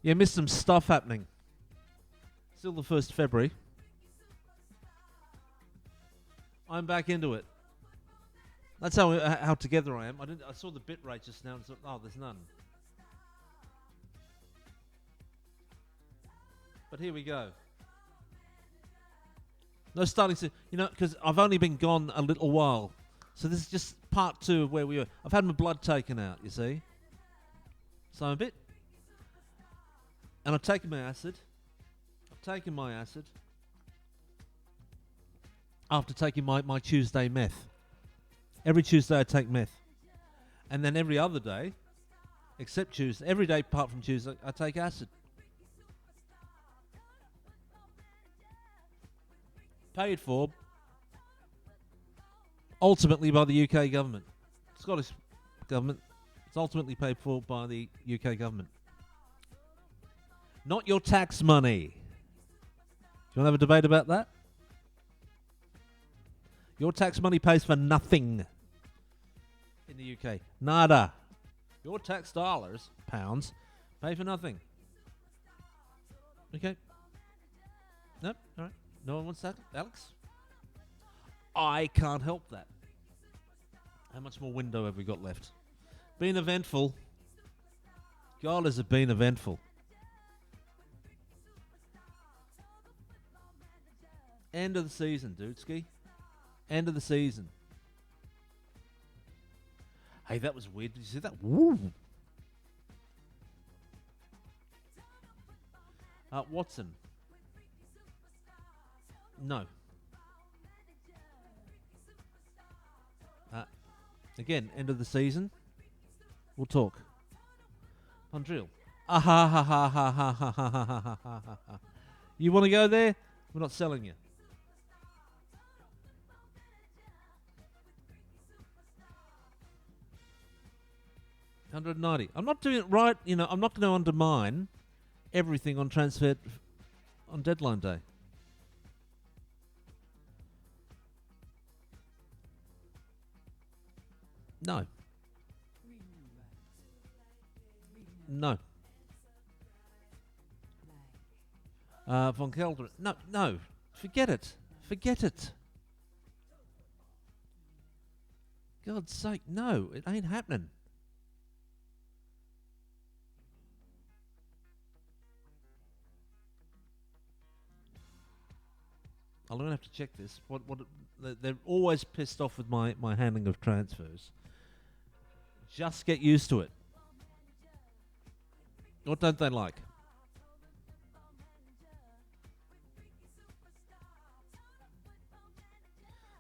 Yeah, missed some stuff happening. Still the 1st of February. I'm back into it. That's how together I am. I saw the bit rate just now and thought, oh, there's none. But here we go. No starting to, because I've only been gone a little while. So this is just part 2 of where we were. I've had my blood taken out, you see. So I'm a bit. And I've taken my acid. After taking my Tuesday meth. Every Tuesday I take meth. And then every other day, except Tuesday, every day apart from Tuesday, I take acid. Paid for ultimately by the UK government. Scottish government. It's ultimately paid for by the UK government. Not your tax money. Do you want to have a debate about that? Your tax money pays for nothing in the UK. Nada. Your tax dollars, pounds, pay for nothing. Okay. Nope. All right. No one wants that, Alex? I can't help that. How much more window have we got left? Been eventful. God, has it been eventful. End of the season, dudeski. End of the season. Hey, that was weird. Did you see that? Woo! Watson. No. Again, end of the season. We'll talk. Montreal. Ah ha ha ha ha ha ha ha ha ha ha ha. You want to go there? We're not selling you. $190. I'm not doing it right. I'm not going to undermine everything on transfer on deadline day. No. No. Von Kelder. No. Forget it. God's sake, no. It ain't happening. I'm going to have to check this. They're always pissed off with my handling of transfers. Just get used to it. What don't they like?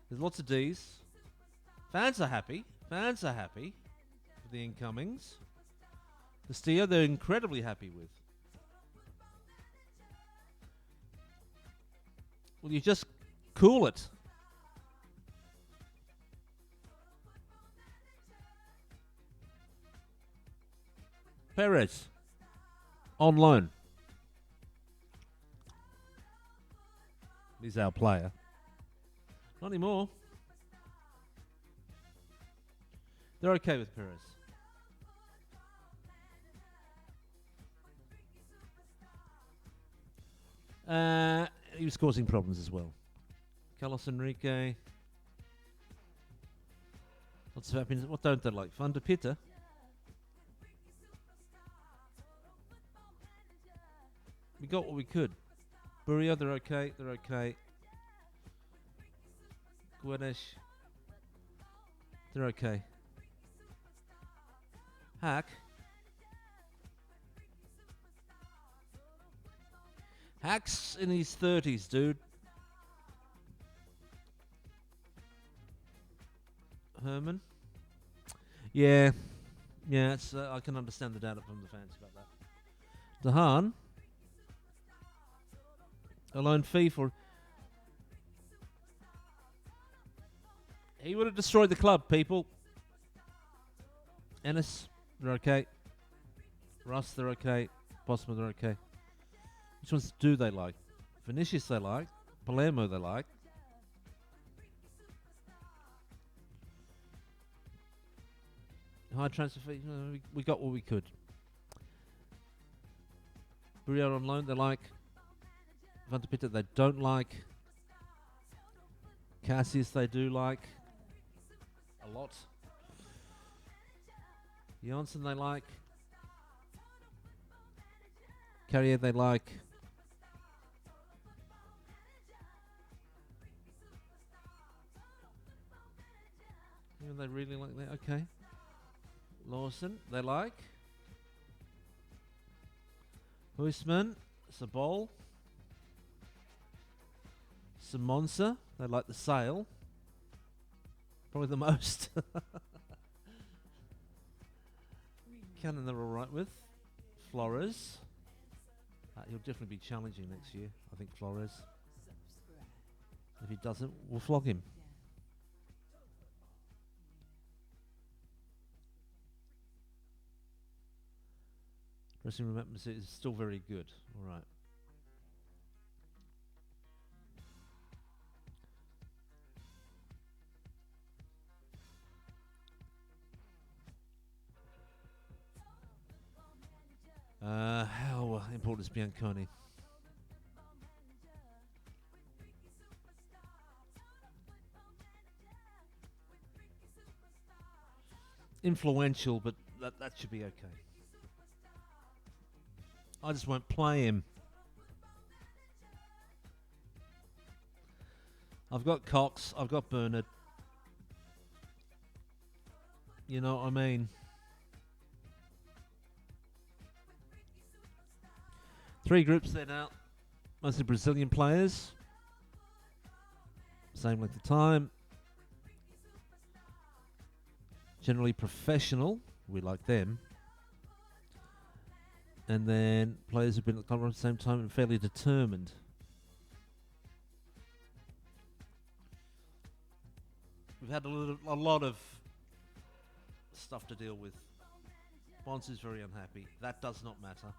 There's lots of D's. Fans are happy with the incomings. Castillo, they're incredibly happy with. Well, you just cool it. Perez, on loan. He's our player. Not anymore. They're okay with Perez. He was causing problems as well. Carlos Enrique. Lots of happiness. What don't they like? Van de Pitta. We got what we could. Burio, they're okay. Koewacht, they're okay. Hack's in his 30s, dude. Herman. Yeah, it's I can understand the doubt from the fans about that. Dahan. A loan fee for... He would have destroyed the club, people. Ennis, they're okay. Russ, they're okay. Bosma, they're okay. Which ones do they like? Vinicius, they like. Palermo, they like. High transfer fee. We got what we could. Briere on loan, they like. Van de Pitta, they don't like. Cassius, they do like. A lot. Janssen, they like. Carrier, they like. Yeah, they really like that. Okay. Lawson, they like. Huisman, Sabol. Simonsa, they like the sail. Probably the most. Cannon, they're alright with. Flores. He'll definitely be challenging next year, I think, Flores. If he doesn't, we'll flog him. Dressing room atmosphere is still very good. Alright. How important is Bianconi? Influential, but that should be okay. I just won't play him. I've got Cox, I've got Bernard. You know what I mean? 3 groups there now. Mostly Brazilian players. Same length of time. Generally professional. We like them. And then players who've been at the club at the same time and fairly determined. We've had a lot of stuff to deal with. Bonds is very unhappy. That does not matter.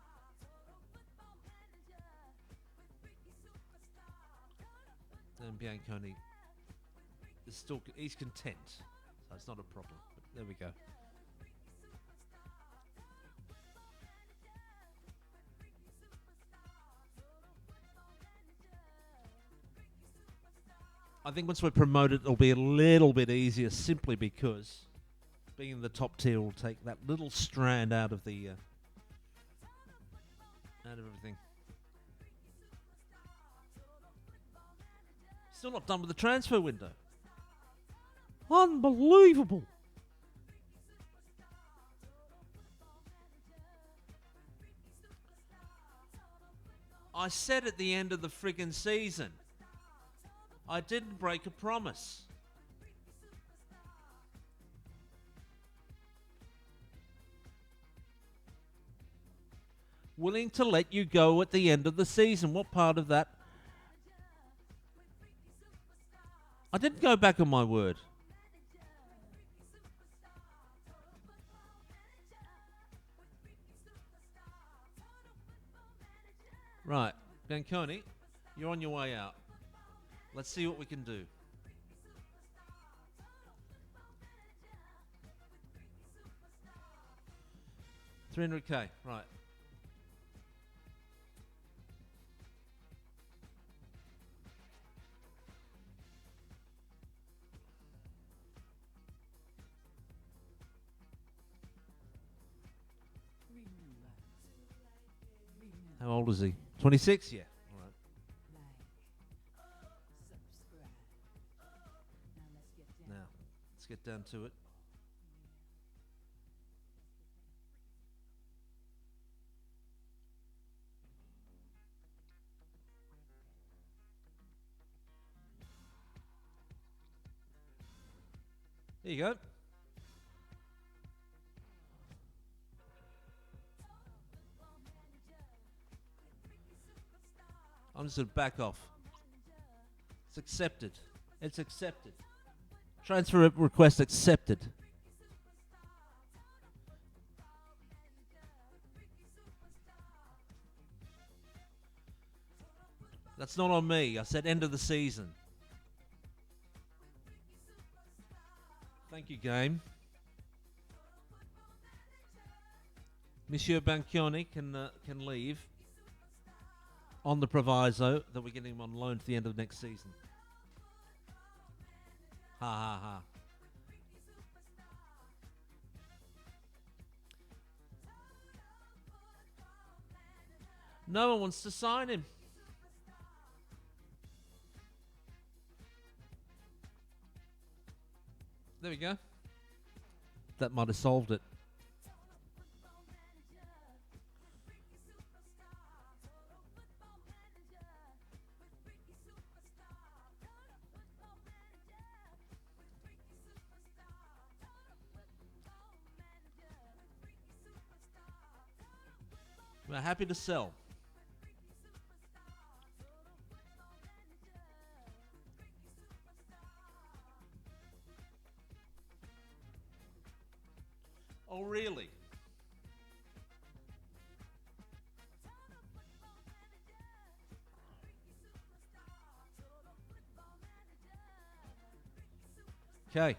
And Bianconi is still, he's content, so it's not a problem. But there we go. I think once we're promoted, it'll be a little bit easier, simply because being in the top tier will take that little strand out of the out of everything. Still not done with the transfer window. Unbelievable. I said at the end of the friggin' season, I didn't break a promise. Willing to let you go at the end of the season. What part of that? I didn't go back on my word. Right, Bianconi, you're on your way out. Let's see what we can do. $300K, right. How old is he? 26? Yeah. All right. Now, let's get down to it. There you go. I'm just going to back off. It's accepted. It's accepted. Transfer request accepted. That's not on me. I said end of the season. Thank you, game. Monsieur Bianconi can leave. on the proviso that we're getting him on loan to the end of next season. Ha ha ha. No one wants to sign him. There we go. That might have solved it. We're happy to sell. Oh, really? Okay.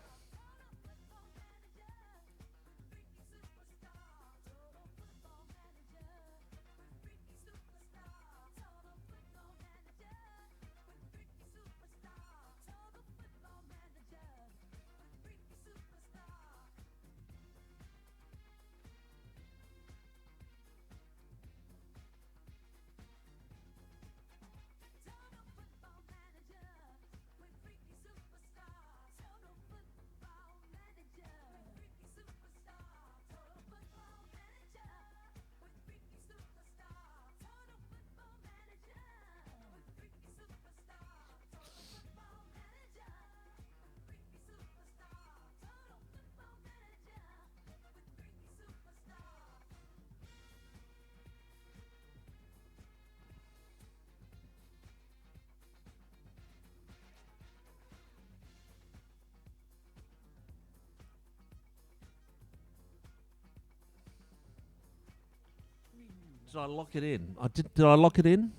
Did I lock it in? Did I lock it in?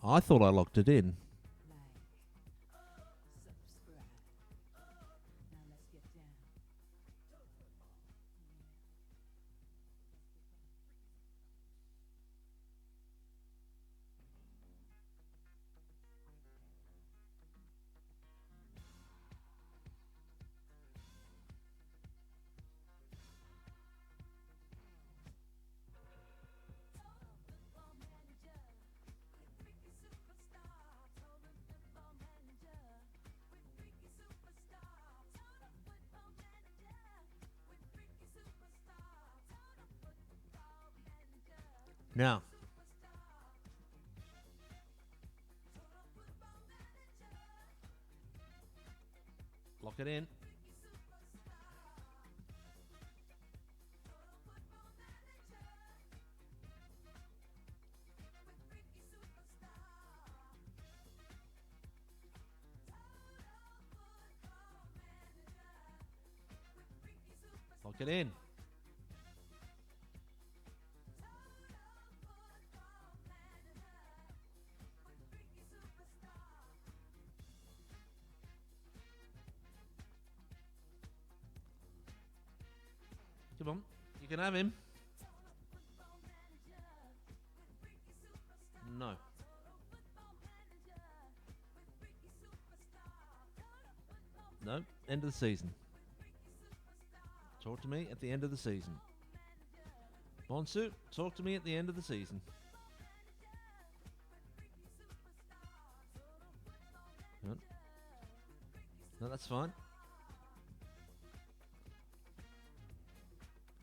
I thought I locked it in. Now, lock it in. Lock it in. Come on, you can have him. No. No, end of the season. Talk to me at the end of the season. Bonsu, talk to me at the end of the season. No, no, that's fine.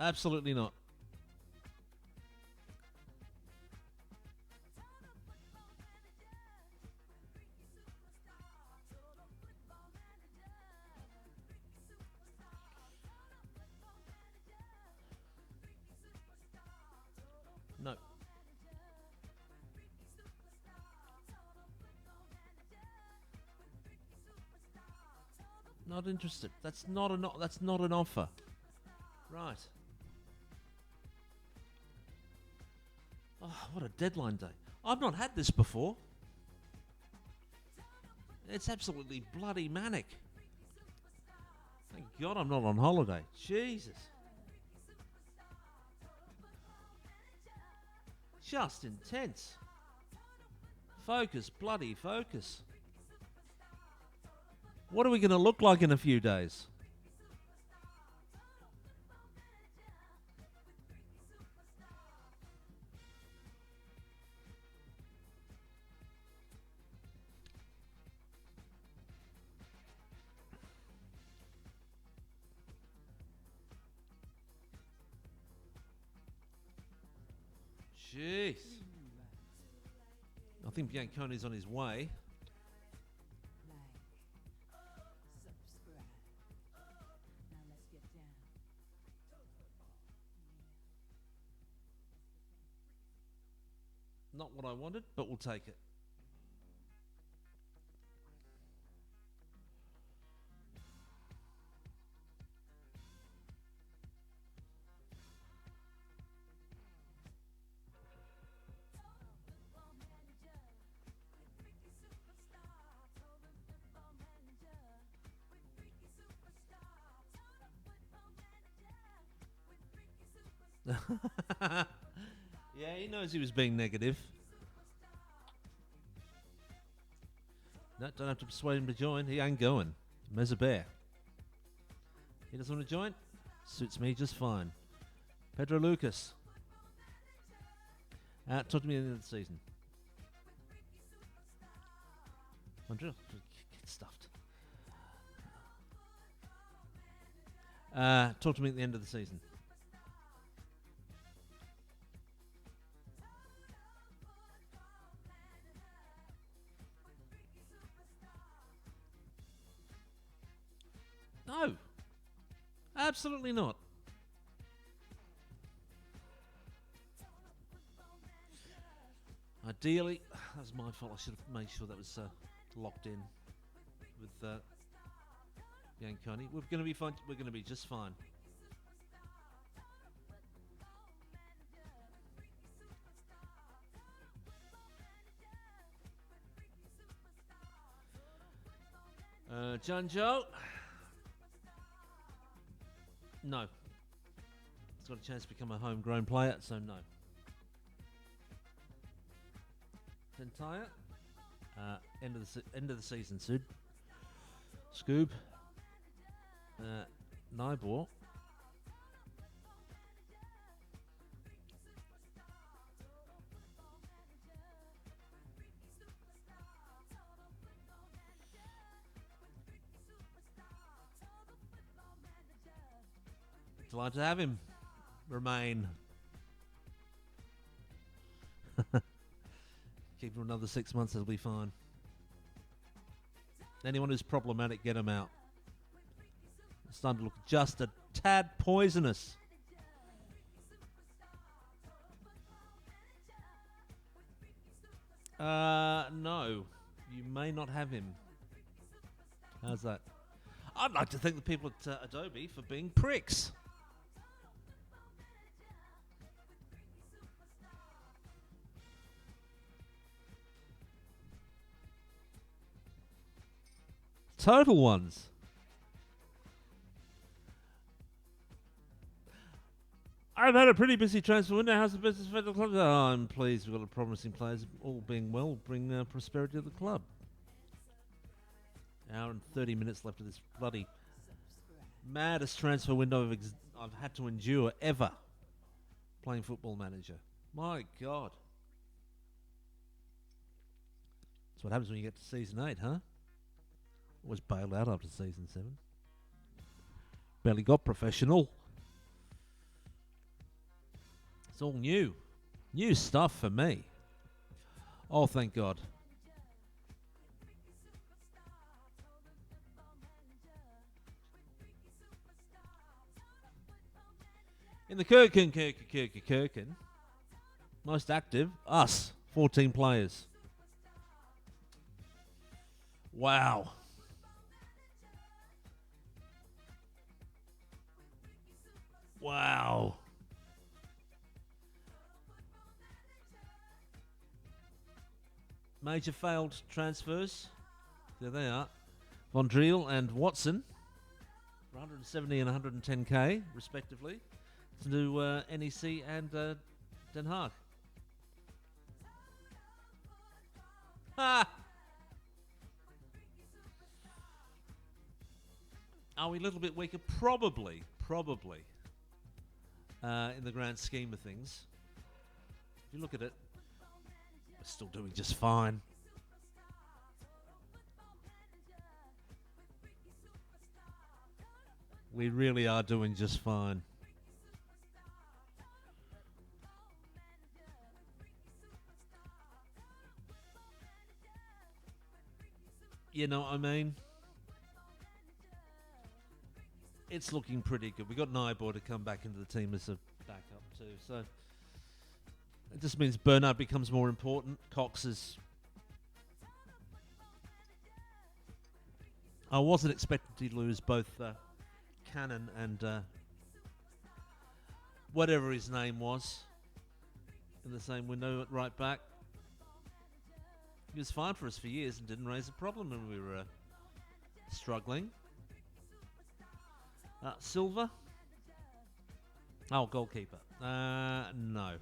Absolutely not. No. Not interested. That's not an offer. Right. Oh, what a deadline day. I've not had this before. It's absolutely bloody manic. Thank God I'm not on holiday. Jesus. Just intense. Focus, bloody focus. What are we going to look like in a few days? Jeez. I think Bianconi's on his way. Not what I wanted, but we'll take it. Yeah, he knows he was being negative. No, don't have to persuade him to join. He ain't going. There's a bear. He doesn't want to join? Suits me just fine. Pedro Lucas. Talk to me at the end of the season. Andrea, get stuffed. Talk to me at the end of the season. No. Absolutely not. Ideally, that was my fault. I should have made sure that was locked in with Bianconi. We're going to be fine. We're going to be just fine. Janjo. No. He's got a chance to become a homegrown player, so no. Tentire. End of the season, Sud. Scoob. Nibor. Delighted to have him remain. Keep him another 6 months, it'll be fine. Anyone who's problematic, get him out. It's starting to look just a tad poisonous. No. You may not have him. How's that? I'd like to thank the people at Adobe for being pricks. Total ones. I've had a pretty busy transfer window. How's the business for the club? Oh, I'm pleased. We've got a promising players. All being well, bring prosperity to the club. Hour and 30 minutes left of this bloody maddest transfer window I've had to endure ever playing Football Manager. My God. That's what happens when you get to Season 8, huh? Was bailed out after Season 7. Barely got professional. It's all new. New stuff for me. Oh, thank God. In the Kirkin, most active, us, 14 players. Wow. Wow. Major failed transfers. There they are. Von Driel and Watson. 170 and 110k, respectively. To do NEC and Den Haag. Are we a little bit weaker? Probably. Probably. In the grand scheme of things. If you look at it, we're still doing just fine. We really are doing just fine. You know what I mean? It's looking pretty good. We got Nyborg to come back into the team as a backup too. So it just means Bernard becomes more important. Cox is... I wasn't expecting to lose both Cannon and whatever his name was in the same window at right back. He was fine for us for years and didn't raise a problem when we were struggling. Silva? Oh, goalkeeper. No.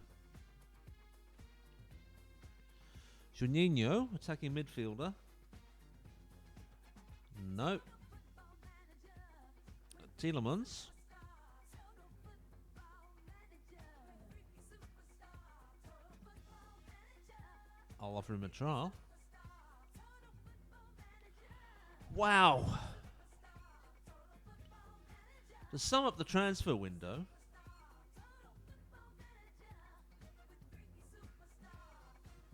Juninho, attacking midfielder. No. Tielemans. I'll offer him a trial. Wow. To sum up the transfer window,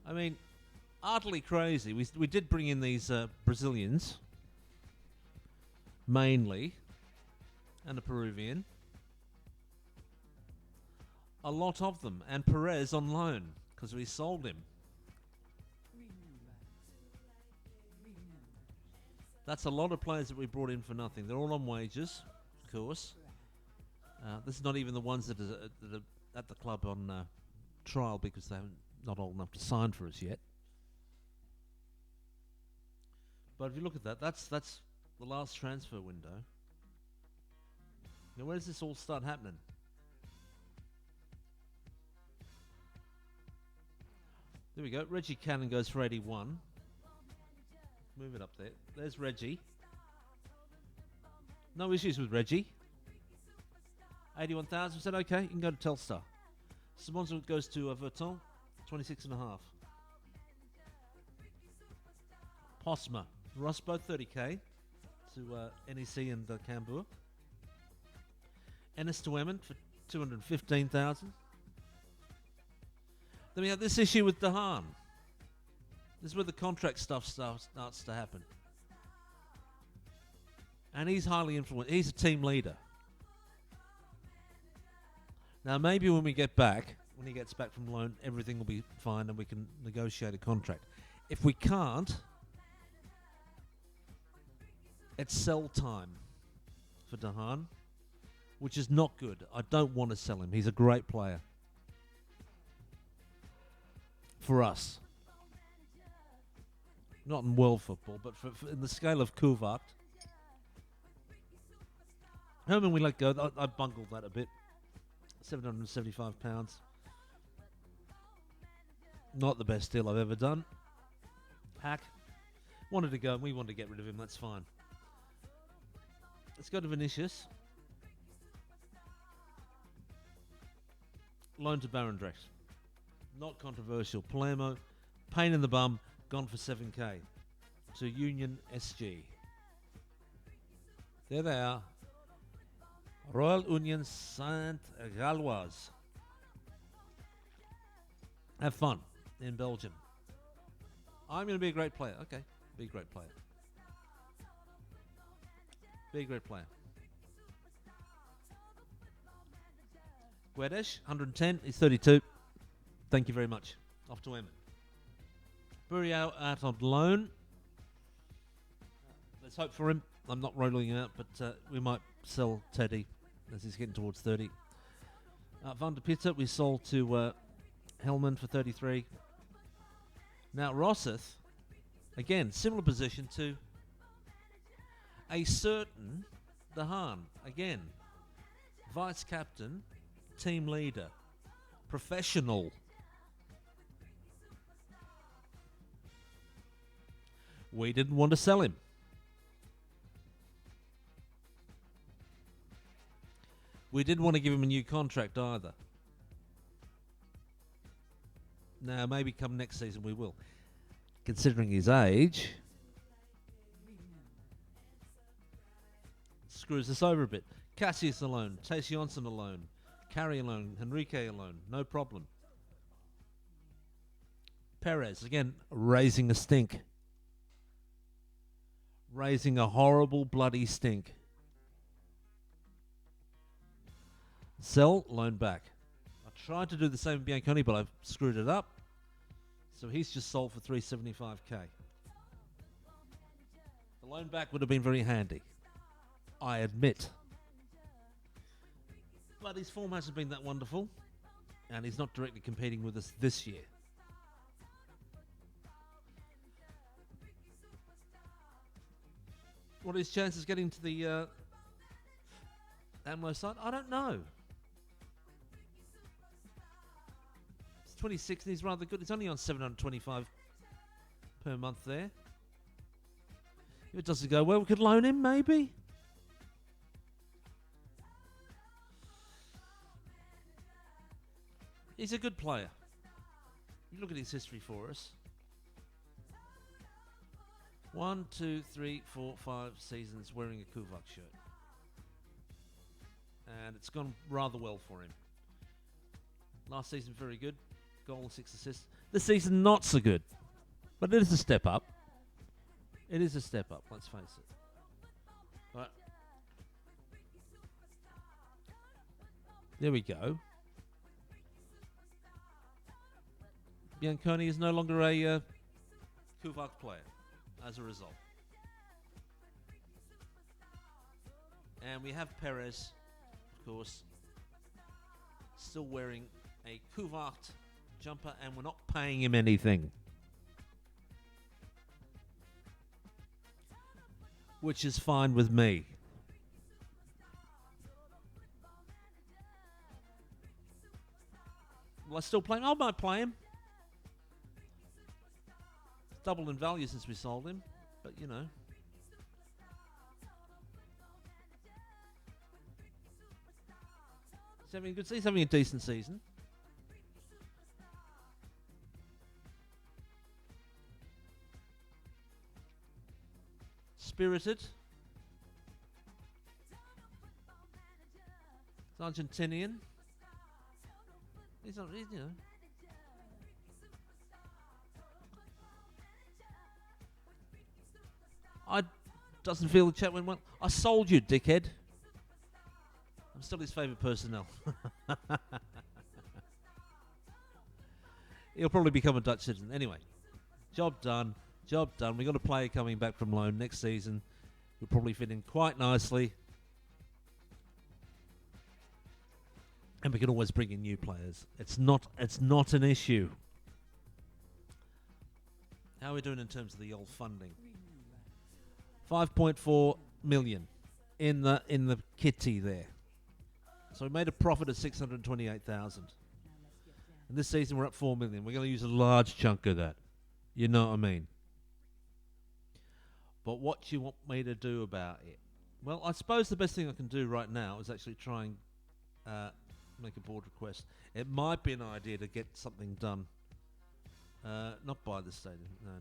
I mean, utterly crazy. We did bring in these Brazilians, mainly, and a Peruvian. A lot of them. And Perez on loan, because we sold him. That's a lot of players that we brought in for nothing. They're all on wages, of course. This is not even the ones that are at the club on trial because they're not old enough to sign for us yet. But if you look at that, that's the last transfer window. Now, where does this all start happening? There we go. Reggie Cannon goes for 81. Move it up there. There's Reggie. No issues with Reggie. 81,000. Said okay. You can go to Telstar. Simonza goes to Verton. 26.5. Posma. Ross both 30k to NEC and Cambuur. Ennis to Emmen for 215,000. Then we have this issue with Dahan. This is where the contract stuff starts to happen. And he's highly influential. He's a team leader. Now, maybe when we get back, when he gets back from loan, everything will be fine and we can negotiate a contract. If we can't, it's sell time for Dahan, which is not good. I don't want to sell him. He's a great player. For us. Not in world football, but for in the scale of Koewacht. Herman we let go. I bungled that a bit. £775. Not the best deal I've ever done. Hack. Wanted to go and we wanted to get rid of him. That's fine. Let's go to Vinicius. Loan to Barendrecht. Not controversial. Palermo. Pain in the bum. Gone for 7k to Union SG. There they are. Royal Union Saint-Galoise. Have fun in Belgium. I'm going to be a great player. Okay, be a great player. Be a great player. Guedes, 110. He's 32. Thank you very much. Off to Emmen. Burial out on loan. Let's hope for him. I'm not rolling him out, but we might sell Teddy as he's getting towards 30. Van der Pitter we sold to Hellman for 33. Now Rosseth, again, similar position to a certain Dahan. Again, vice captain, team leader, professional. We didn't want to sell him. We didn't want to give him a new contract either. Now, maybe come next season we will. Considering his age, screws us over a bit. Cassius alone, Tace Johnson alone, Carey alone, Henrique alone, no problem. Perez, again, raising a stink. Raising a horrible, bloody stink. Sell, loan back. I tried to do the same with Bianconi, but I've screwed it up. So he's just sold for $375K. The loan back would have been very handy, I admit. But his form hasn't been that wonderful, and he's not directly competing with us this year. What are his chances getting to the AMLO side? I don't know. He's 26 and he's rather good. He's only on $725 per month there. If it doesn't go well, we could loan him, maybe. He's a good player. You look at his history for us. 1, 2, 3, 4, 5 seasons wearing a Koewacht shirt. And it's gone rather well for him. Last season, very good. Goal, 6 assists. This season, not so good. But it is a step up. It is a step up, let's face it. But there we go. Bianconi is no longer a Koewacht player as a result. And we have Perez, of course, still wearing a Koewacht jumper, and we're not paying him anything. Which is fine with me. Will I still play him? I might play him. Doubled in value since we sold him, but you know. He's having a decent season. Spirited. He's Argentinian. He's not, you know. I doesn't feel the chat went well. I sold you, dickhead. I'm still his favourite personnel. He'll probably become a Dutch citizen. Anyway, job done. Job done. We've got a player coming back from loan next season. He'll probably fit in quite nicely. And we can always bring in new players. It's not an issue. How are we doing in terms of the old funding? 5.4 million in the kitty there. So we made a profit of 628,000. And this season we're up 4 million. We're going to use a large chunk of that. You know what I mean? But what do you want me to do about it? Well, I suppose the best thing I can do right now is actually try and make a board request. It might be an idea to get something done. Not by the stadium. No.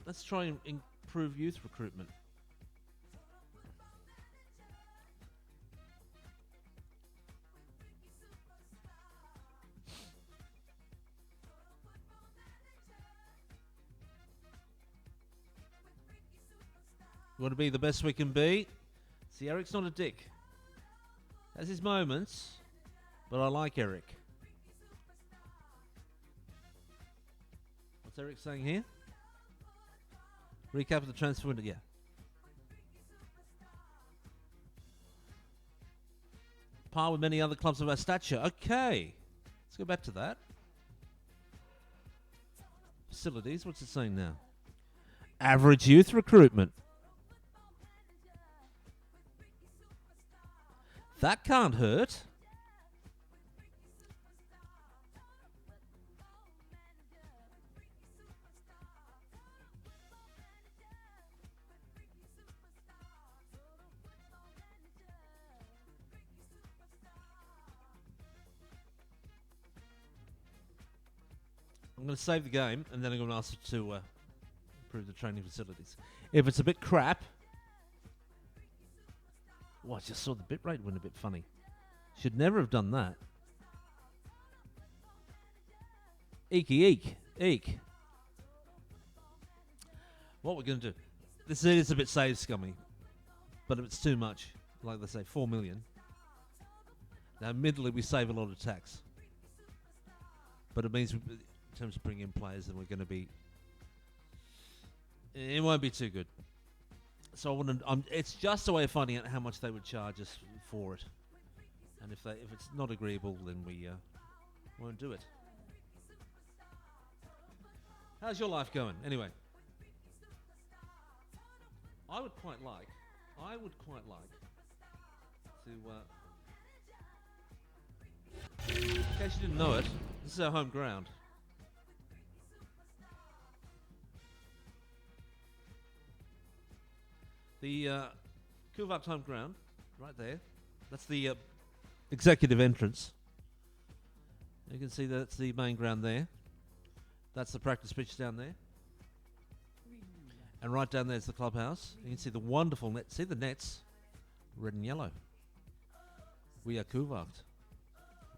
Let's try and improve youth recruitment. We want to be the best we can be. See, Eric's not a dick. Has his moments, but I like Eric. What's Eric saying here? Recap of the transfer window, yeah. Par with many other clubs of our stature. Okay. Let's go back to that. Facilities, what's it saying now? Average youth recruitment. That can't hurt. I'm going to save the game, and then I'm going to ask it to improve the training facilities. If it's a bit crap... Oh, I just saw the bitrate went a bit funny. Should never have done that. Eek, eek, eek. What we're going to do... This is a bit save scummy, but if it's too much, like they say, 4 million. Now, admittedly, we save a lot of tax. But it means... in terms of bringing in players, then we're going to be... It won't be too good. So I want to... it's just a way of finding out how much they would charge us for it. And if it's not agreeable, then we won't do it. How's your life going? Anyway. I would quite like to... in case you didn't know it, this is our home ground. The Koewacht home ground, right there. That's the executive entrance. You can see that's the main ground there. That's the practice pitch down there. And right down there is the clubhouse. You can see the wonderful net. See the nets? Red and yellow. We are Koewacht.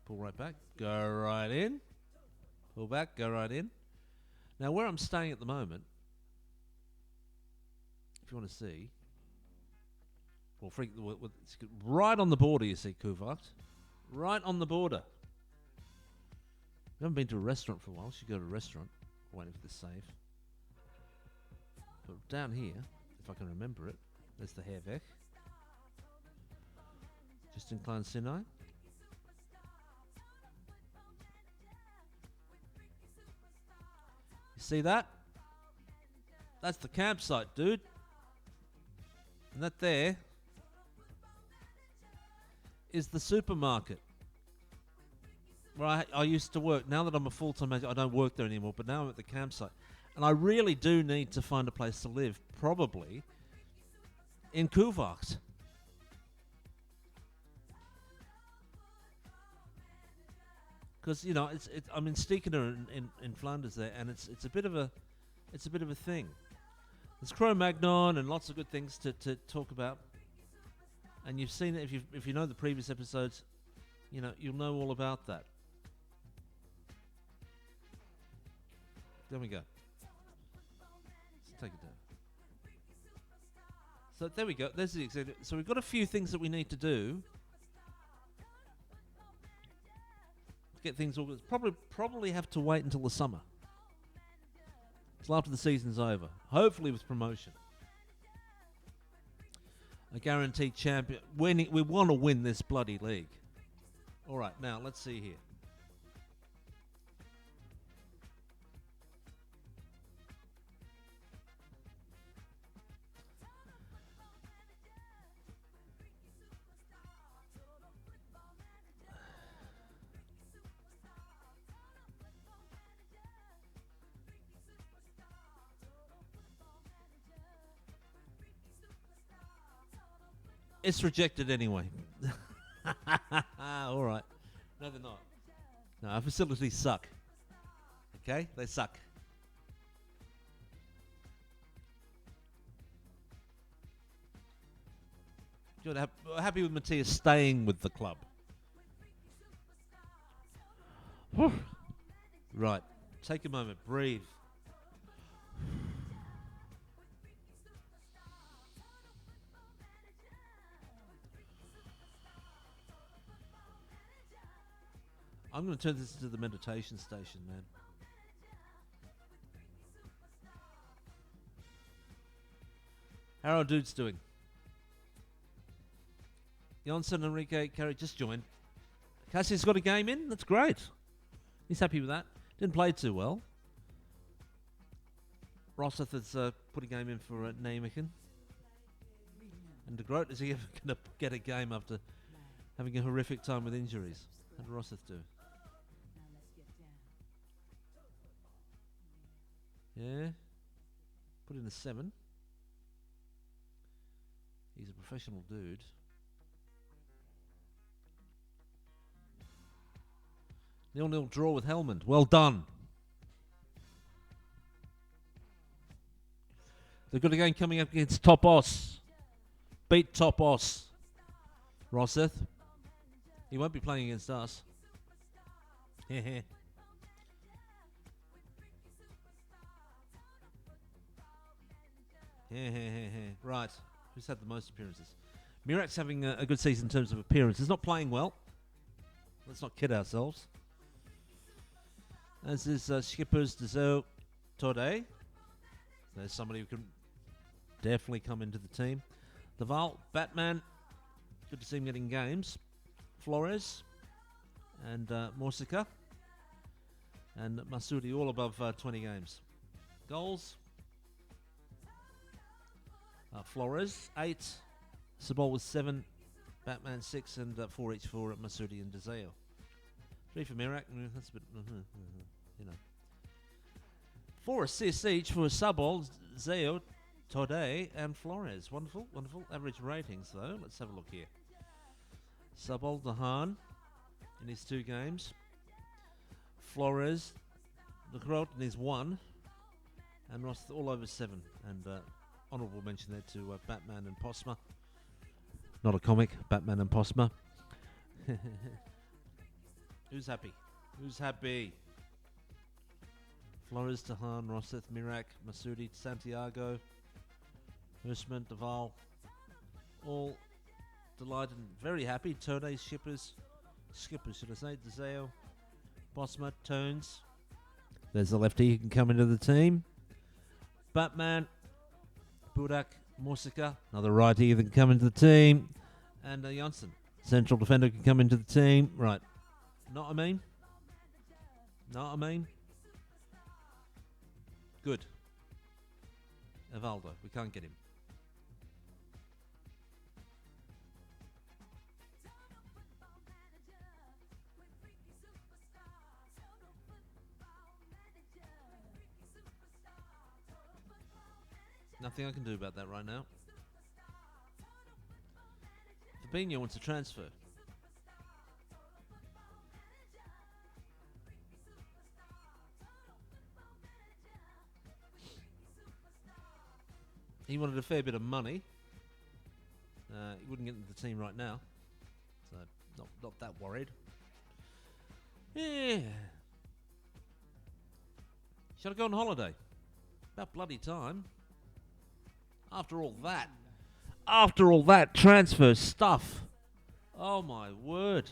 Pull right back. Go right in. Pull back. Go right in. Now, where I'm staying at the moment, if you want to see... Well, it's right on the border, you see, Koewacht. Right on the border. You haven't been to a restaurant for a while. You should go to a restaurant. Waiting for this save. But down here, if I can remember it, there's the Herweg. Just in Klein Sinai. You see that? That's the campsite, dude. And that there is the supermarket where I used to work. Now that I'm a full-time manager, I don't work there anymore, but now I'm at the campsite. And I really do need to find a place to live, probably in Koewacht. Because, you know, I'm in Stekener in Flanders there, and it's a bit of a thing. There's Cro-Magnon and lots of good things to talk about. And you've seen it if you know the previous episodes, you know, you'll know all about that. There we go. Let's take it down. So there we go. There's the executive. So we've got a few things that we need to do to get things organized. Probably have to wait until the summer. Till after the season's over. Hopefully with promotion. A guaranteed champion. We want to win this bloody league. All right, now let's see here. It's rejected anyway. All right. No, they're not. No, our facilities suck. Okay? They suck. We're happy with Matthias staying with the club. Right. Take a moment. Breathe. I'm going to turn this into the meditation station, man. How are our dudes doing? Janssen, Enrique, Carey just joined. Cassie's got a game in. That's great. He's happy with that. Didn't play too well. Rosseth has put a game in for Nijmegen. And De Groot, is he ever going to get a game after having a horrific time with injuries? How did Rosseth do? Yeah. Put in a 7. He's a professional dude. 0-0 draw with Helmond. Well done. They've got a game coming up against Top Os. Beat Top Os. Rosseth. He won't be playing against us. Right. Who's had the most appearances? Mirak's having a good season in terms of appearances. Not playing well. Let's not kid ourselves. As is Skippers Dezo Tode. There's somebody who can definitely come into the team. Laval, Batman. Good to see him getting games. Flores. And Morsika. And Masudi all above 20 games. Goals. Flores, 8. Sabol with 7. Batman, 6. And 4 each for Masudi and Deseo. 3 for Mirak. That's a bit, you know. 4 assists each for Sabol, Zeo, Tode, and Flores. Wonderful, wonderful. Average ratings, though. Let's have a look here. Sabol, Dahan in his 2 games. Flores, De Groot in his 1. And Ross all over 7. And honourable mention there to Batman and Posma. Not a comic, Batman and Posma. Who's happy? Who's happy? Flores, Tahan, Rosseth, Mirak, Masudi, Santiago, Usman, Deval. All delighted and very happy. Tode, Skippers, should I say, Deseo, Posma, Tones. There's the lefty who can come into the team. Batman, Budak, Morsika, another righty that can come into the team. And Janssen, central defender, can come into the team. Right. Not I mean? Not I mean? Good. Evaldo, we can't get him. Nothing I can do about that right now. Fabinho wants a transfer. He wanted a fair bit of money. He wouldn't get into the team right now. So, not that worried. Yeah. Should I go on holiday? About bloody time. After all that transfer stuff. Oh my word.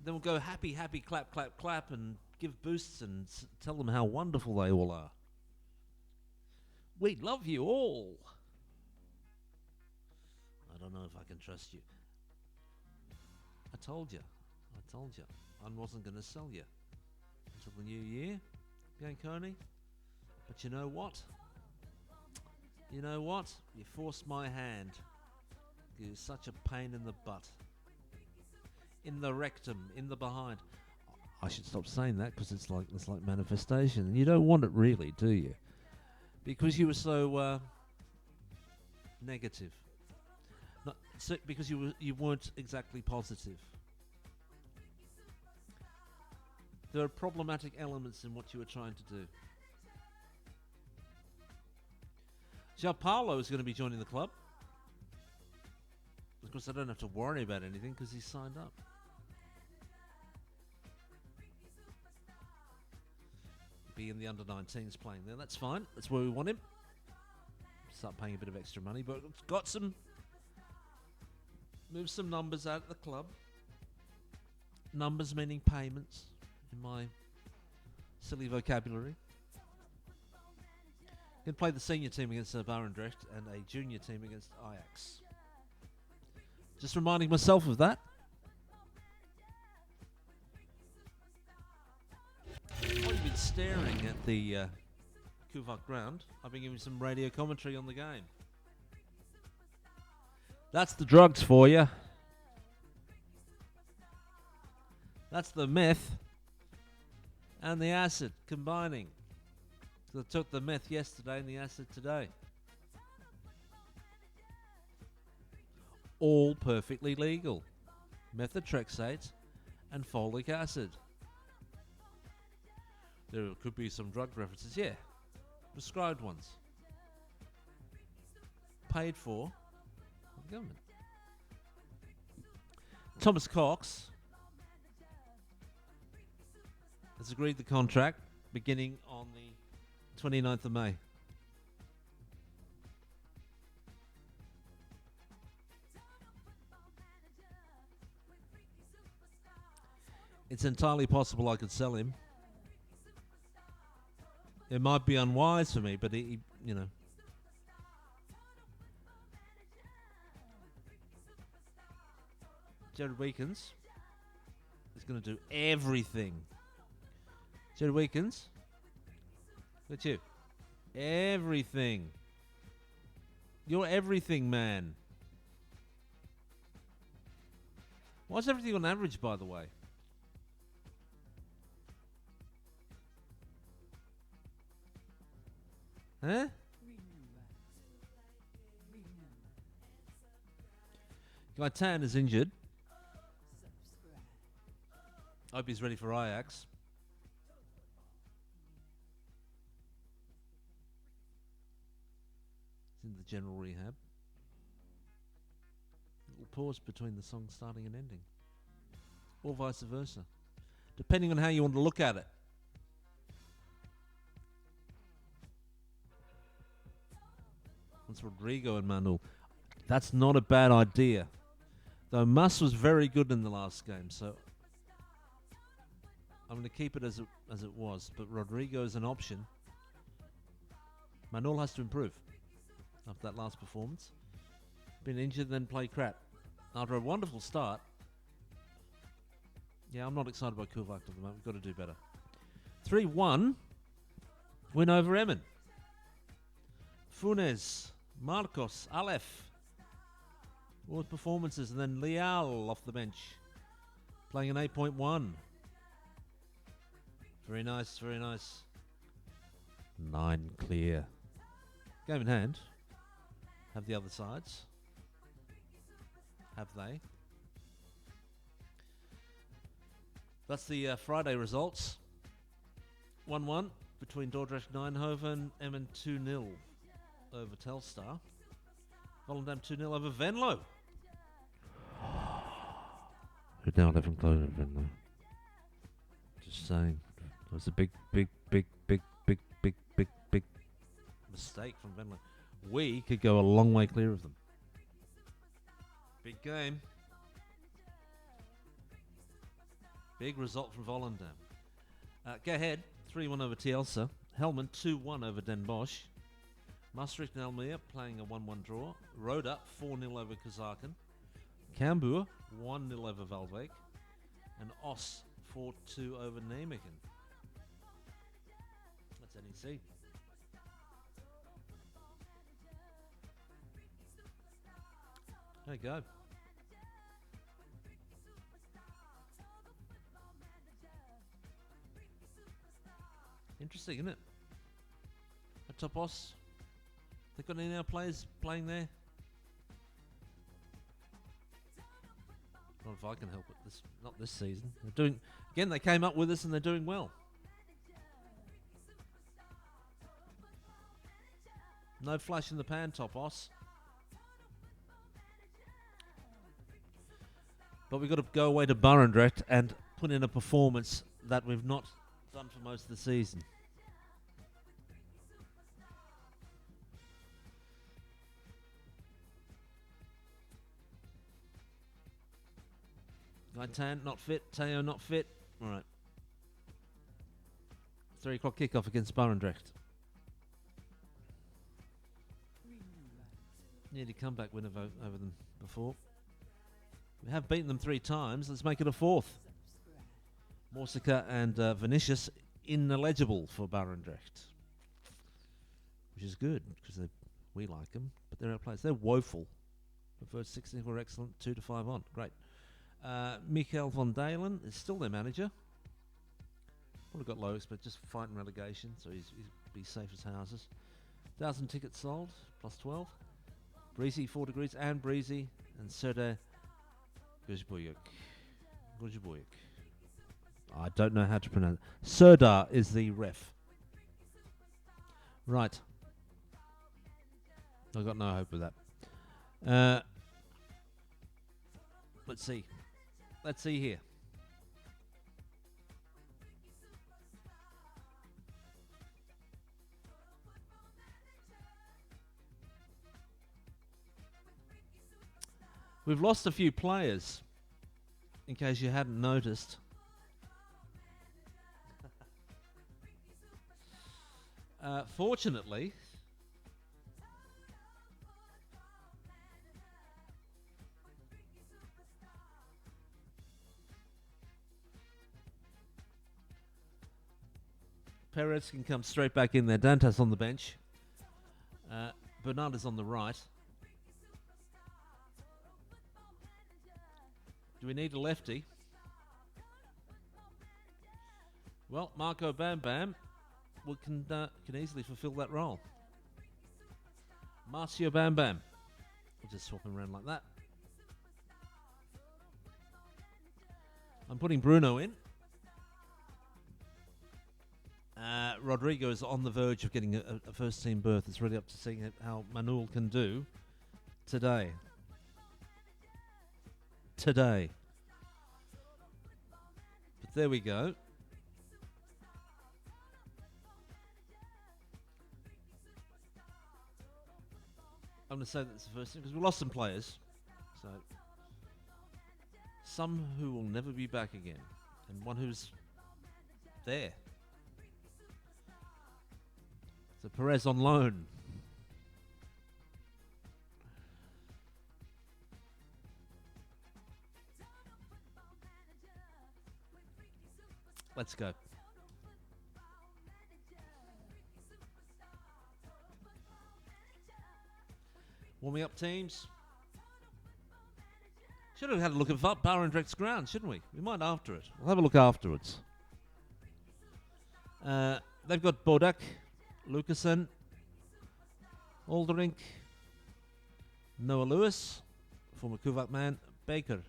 Then we'll go happy, happy, clap, clap, clap, and give boosts and tell them how wonderful they all are. We love you all. I don't know if I can trust you. I told you. I wasn't going to sell you until the new year, Yankoni. But you know what? You forced my hand. You're such a pain in the butt. In the rectum, in the behind. I should stop saying that because it's like manifestation. And you don't want it really, do you? Because you were so negative. Because you weren't exactly positive. There are problematic elements in what you were trying to do. João Paulo is going to be joining the club. Of course, I don't have to worry about anything because he's signed up. Be in the under-19s playing there. That's fine. That's where we want him. Start paying a bit of extra money, but it's got some. Move some numbers out of the club. Numbers meaning payments in my silly vocabulary. Going to play the senior team against Barendrecht and a junior team against Ajax. Just reminding myself of that. Oh, you've been staring at the Koewacht ground, I've been giving some radio commentary on the game. That's the drugs for you. That's the meth and the acid combining. So I took the meth yesterday and the acid today. All perfectly legal. Methotrexate and folic acid. There could be some drug references, yeah. Prescribed ones. Paid for by the government. Thomas Cox has agreed the contract beginning on the 29th of May. It's entirely possible I could sell him. It might be unwise for me, but he you know. Jared Weekins is going to do everything. Jared Weekins, look at you. Everything. You're everything, man. What's everything on average, by the way? Huh? Gaitan is injured. Hope he's ready for Ajax. He's in the general rehab. Little pause between the song starting and ending. Or vice versa. Depending on how you want to look at it. That's Rodrigo and Manuel. That's not a bad idea. Though Muss was very good in the last game, so I'm going to keep it as it was. But Rodrigo is an option. Manuel has to improve after that last performance. Been injured, then play crap. After a wonderful start. Yeah, I'm not excited by Koewacht at the moment. We've got to do better. 3-1. Win over Emin. Funes. Marcos, Aleph, all performances, and then Leal off the bench, playing an 8.1. Very nice, very nice. 9 clear. Game in hand. Have the other sides. Have they? That's the Friday results. 1-1 between Dordrecht Nijmegen, Emmen 2-0. Over Telstar. Volendam 2-0 over Venlo. Who now haven't closed Venlo? Just saying. It was a big mistake from Venlo. We could go a long way clear of them. Big game. Big result from Volendam. Go ahead. 3-1 over Tielsa. Helmand 2-1 over Den Bosch. Maastricht and Almere playing a 1-1 draw. Roda 4-0 over Kazaken. Cambuur 1-0 over Valbeek. And Os 4-2 over Nijmegen. That's NEC. There you go. Interesting, isn't it? At Topos. They've got any of our players playing there? Not if I can help it. Not this season. They're doing again. They came up with us and they're doing well. No flash in the pan, Topos. But we've got to go away to Barendrecht and put in a performance that we've not done for most of the season. Gaitan not fit, Teo not fit. All right. 3 o'clock kickoff against Barendrecht. Nearly comeback win over them before. We have beaten them 3 times. Let's make it a 4th. Morsika and Vinicius ineligible for Barendrecht, which is good because we like them, but they're outplayers. They're woeful. Preferred 16 were excellent, 2 to 5 on. Great. Michael van Dalen is still their manager. Would have got Lois, but just fighting relegation, so he's be safe as houses. 1,000 tickets sold, plus 12. Breezy, 4 degrees, and Breezy, and Serda Guzbuyuk. I don't know how to pronounce it. Serdar is the ref. Right. I've got no hope with that. Let's see. Let's see here. We've lost a few players, in case you hadn't noticed. Fortunately, Perez can come straight back in there. Dantas on the bench. Bernard is on the right. Do we need a lefty? Well, Marco Bam Bam can easily fulfill that role. Marcio Bam Bam. We'll just swap him around like that. I'm putting Bruno in. Rodrigo is on the verge of getting a first team berth. It's really up to seeing how Manuel can do today. But there we go. I'm going to say that's the first thing because we lost some players. So some who will never be back again, and one who's there. So Perez on loan. Let's go. Warming up teams. Should have had a look at Barendrecht's ground, shouldn't we? We might after it. We'll have a look afterwards. They've got Bodak, Lucasen, Alderink, Noah Lewis, former Koewacht man, Baker,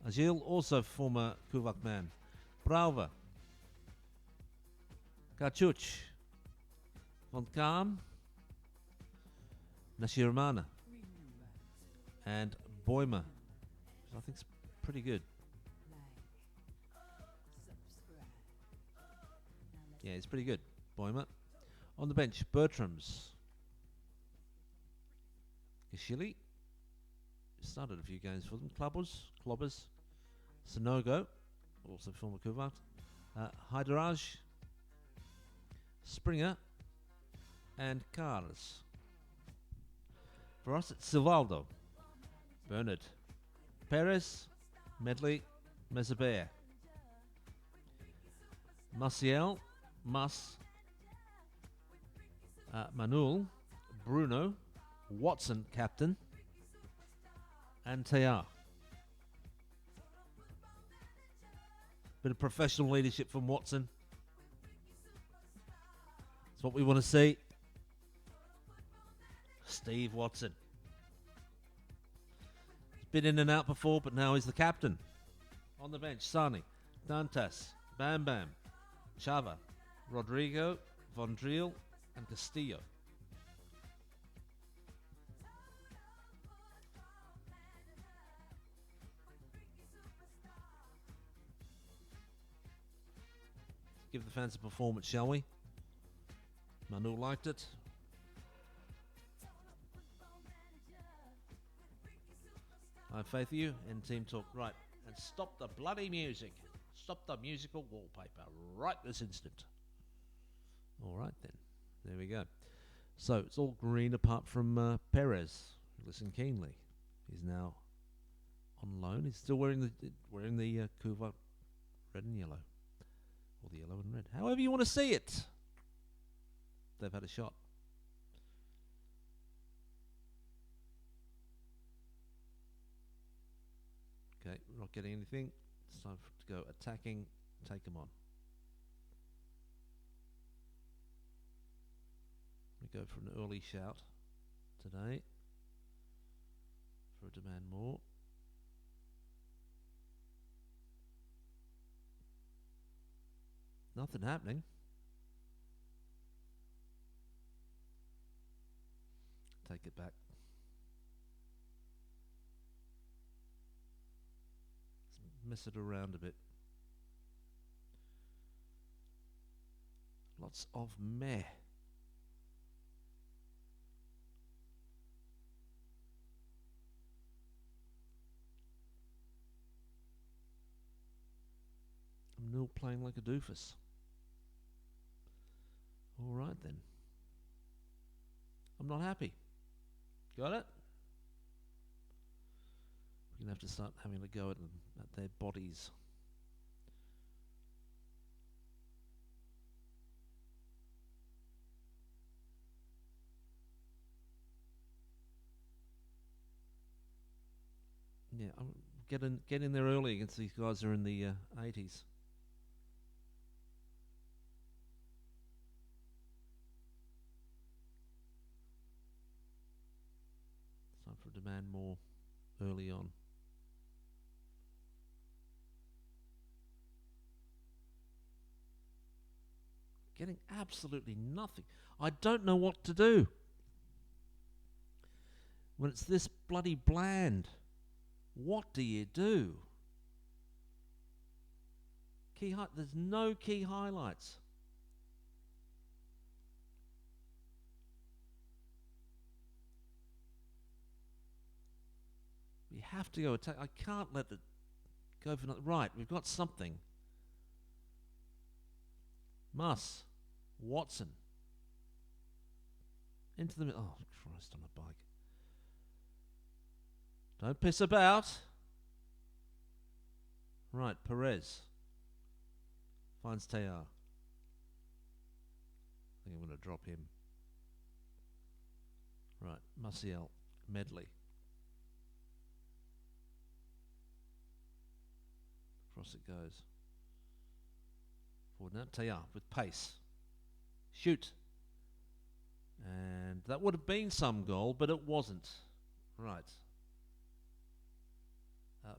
Agil, also former Koewacht man, Brouwer, Kachuch, Van Kaam, Nashirmana, and Boima. I think it's pretty good. Yeah, it's pretty good. Boima. On the bench, Bertrams. Kishili. Started a few games for them. Klobbers. Sonogo. Also former Koewacht. Hyderaj. Springer. And Cars. For us, it's Silvaldo. Bernard. Perez. Medley. Mezaber. Maciel. Manuel, Bruno, Watson, captain, and Tear. Bit of professional leadership from Watson. That's what we want to see. Steve Watson. He's been in and out before, but now he's the captain. On the bench, Sani, Dantas, Bam Bam, Chava, Rodrigo, Vondriel, and Castillo. Give the fans a performance, shall we? Manu liked it. I have faith in you. End team talk. Right. And stop the bloody music. Stop the musical wallpaper right this instant. All right then. There we go. So it's all green apart from Perez. Listen keenly. He's now on loan. He's still wearing the Koewacht red and yellow. Or the yellow and red. However you want to see it. They've had a shot. Okay, we're not getting anything. It's time to go attacking. Take them on. We go for an early shout today. For a demand more. Nothing happening. Take it back. Let's mess it around a bit. Lots of meh. I'm still playing like a doofus. All right then. I'm not happy. Got it? We're going to have to start having a go at them, at their bodies. Yeah, I'm get in there early against these guys who are in the 80s. It's time for a demand more early on. Getting absolutely nothing. I don't know what to do when it's this bloody bland. What do you do? There's no key highlights. We have to go attack. I can't let it go for nothing. Right, we've got something. Watson. Into the middle. Oh, Christ on a bike. Don't piss about. Right, Perez. Finds Teilhard. I think I'm going to drop him. Right, Maciel. Medley. Across it goes. Forward now. Teilhard with pace. Shoot. And that would have been some goal, but it wasn't. Right.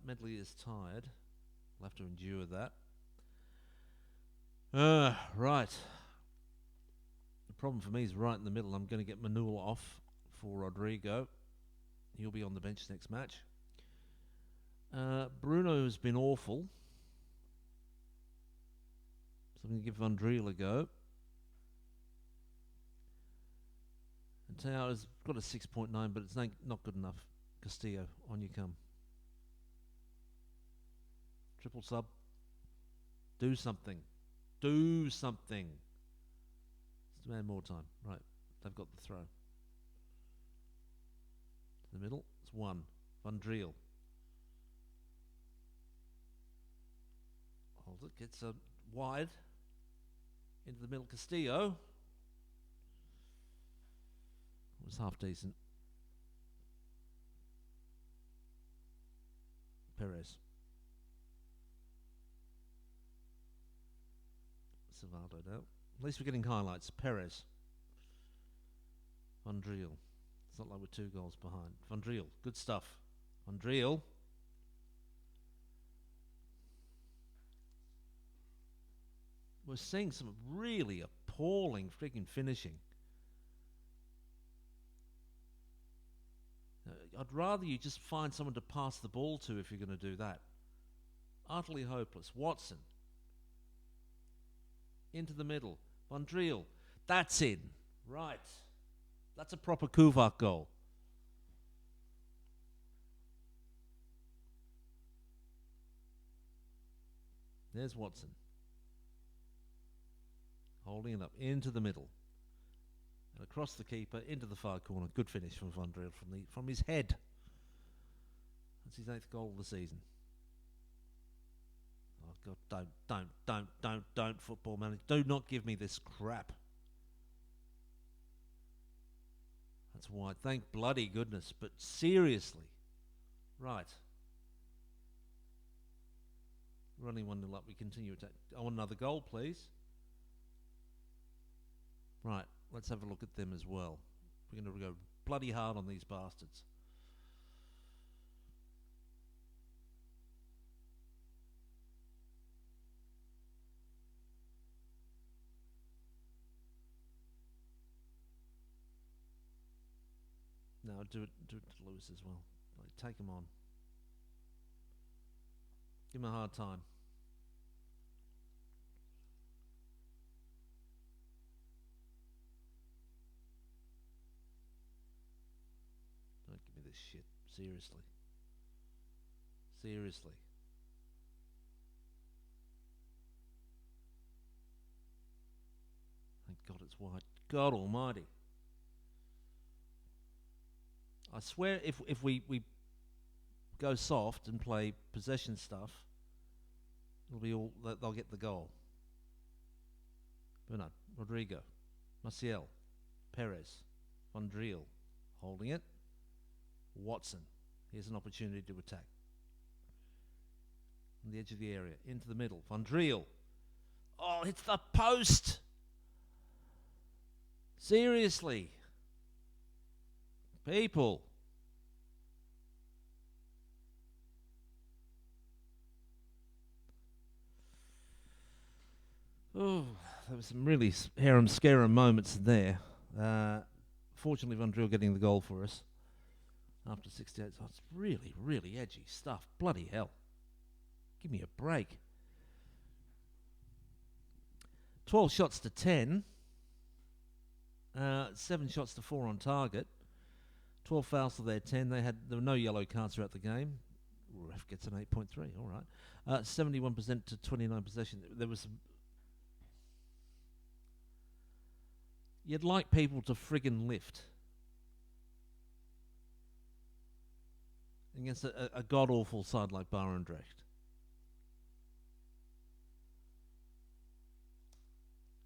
Medley is tired. We'll have to endure that. Right. The problem for me is right in the middle. I'm going to get Manuel off for Rodrigo. He'll be on the bench next match. Bruno has been awful. So I'm going to give Van Driel a go. And Teilhard has got a 6.9, but it's not good enough. Castillo, on you come. Triple sub. Do something. Do something. Let's demand more time. Right. They've got the throw. To the middle. It's one. Van Driel. Holds it. Gets wide. Into the middle. Castillo. It was half decent. Perez. Salvado now. At least we're getting highlights. Perez. Van Driel. It's not like we're 2 goals behind. Van Driel. Good stuff. Van Driel. We're seeing some really appalling freaking finishing. I'd rather you just find someone to pass the ball to if you're going to do that. Utterly hopeless. Watson. Into the middle. Van Driel. That's in. Right. That's a proper Koewacht goal. There's Watson. Holding it up. Into the middle. And across the keeper. Into the far corner. Good finish from Van Driel from his head. That's his 8th goal of the season. Oh, God. Don't. don't football manager. Do not give me this crap. That's why. Thank bloody goodness. But seriously. Right. Running 1-0 up. We continue attack. I want another goal, please. Right. Let's have a look at them as well. We're going to go bloody hard on these bastards. No, do it to Lewis as well. Like, take him on. Give him a hard time. Don't give me this shit. Seriously. Seriously. Thank God it's wide. God almighty. I swear if we go soft and play possession stuff, it'll be all they'll get the goal. Bernard, Rodrigo, Maciel, Perez, Van Driel, holding it. Watson, here's an opportunity to attack. On the edge of the area, into the middle. Van Driel. Oh, hits the post. Seriously. People. Oh, there were some really harem-scarum moments there. Fortunately, Van Driel getting the goal for us after 68. Oh, it's really, really edgy stuff. Bloody hell. Give me a break. 12 shots to 10. 7 shots to 4 on target. 12 fouls to their 10. There were no yellow cards throughout the game. Ref gets an 8.3. All right. 71% to 29 possession. There was some. You'd like people to friggin' lift against a god-awful side like Barendrecht.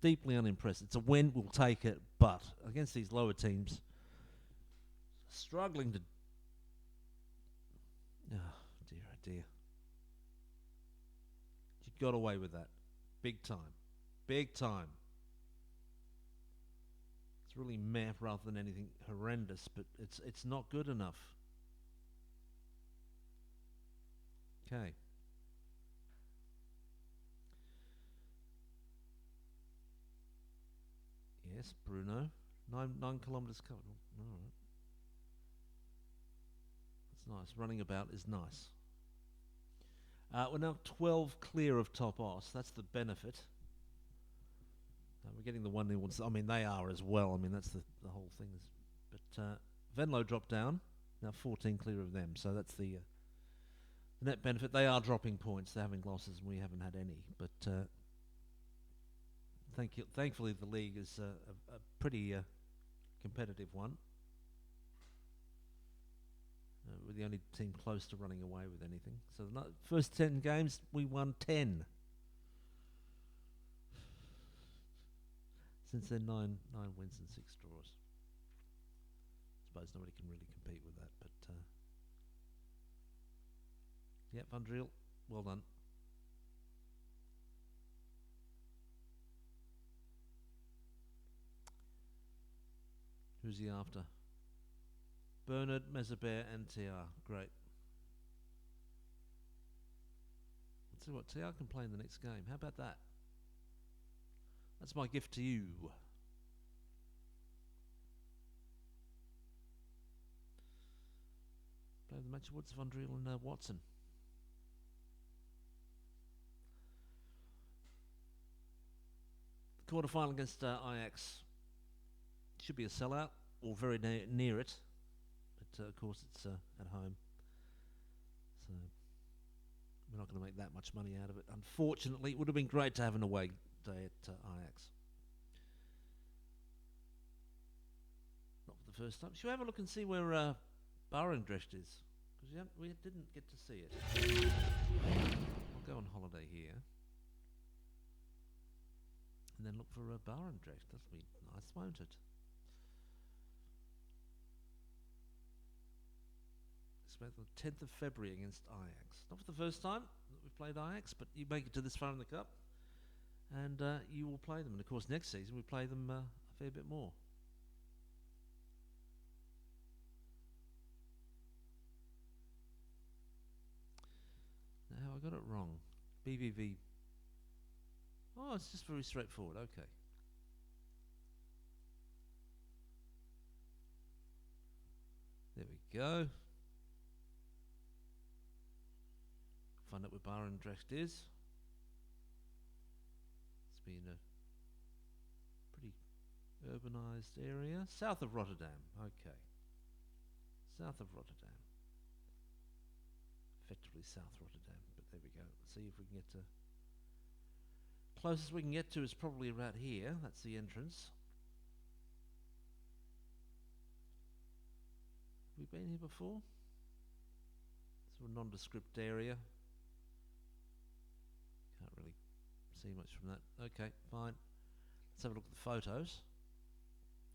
Deeply unimpressed. It's a win, we'll take it, but against these lower teams, struggling to... Oh, dear, oh dear. You got away with that. Big time. Big time. It's really meh rather than anything horrendous, but it's not good enough. Okay. Yes, Bruno. 9 kilometres covered. All right. That's nice. Running about is nice. We're now 12 clear of top os. That's the benefit. We're getting the 1-0 ones. I mean, they are as well. I mean, that's the whole thing. But Venlo dropped down. Now 14 clear of them. So that's the net benefit. They are dropping points. They're having losses, and we haven't had any. But thankfully, the league is a pretty competitive one. We're the only team close to running away with anything. So the first 10 games, we won 10. Since then, 9 wins and 6 draws. I suppose nobody can really compete with that, but yeah, Van Driel, well done. Who's he after? Bernard, Mezabert, and TR. Great. Let's see what TR can play in the next game. How about that? That's my gift to you. Play the match of Woods, Van Driel, and Watson. The quarterfinal against Ajax should be a sellout, or very near it. But of course, it's at home, so we're not going to make that much money out of it. Unfortunately, it would have been great to have an away day at Ajax. Not for the first time. Should we have a look and see where Barendrecht is? Because we didn't get to see it. I'll go on holiday here. and then look for a Barendrecht. That'll be nice, won't it? It's about the 10th of February against Ajax. Not for the first time that we've played Ajax, but you make it to this far in the cup, and you will play them. And of course, next season we play them a fair bit more. Now I got it wrong. BVV. Oh, it's just very straightforward. Okay. There we go. Find out where Barendrecht is. It's been a pretty urbanised area. South of Rotterdam. Okay. South of Rotterdam. Effectively South Rotterdam. But there we go. Let's see if we can get to... Closest we can get to is probably right here. That's the entrance. Have we been here before? Sort of nondescript area. Can't really see much from that. Okay, fine. Let's have a look at the photos.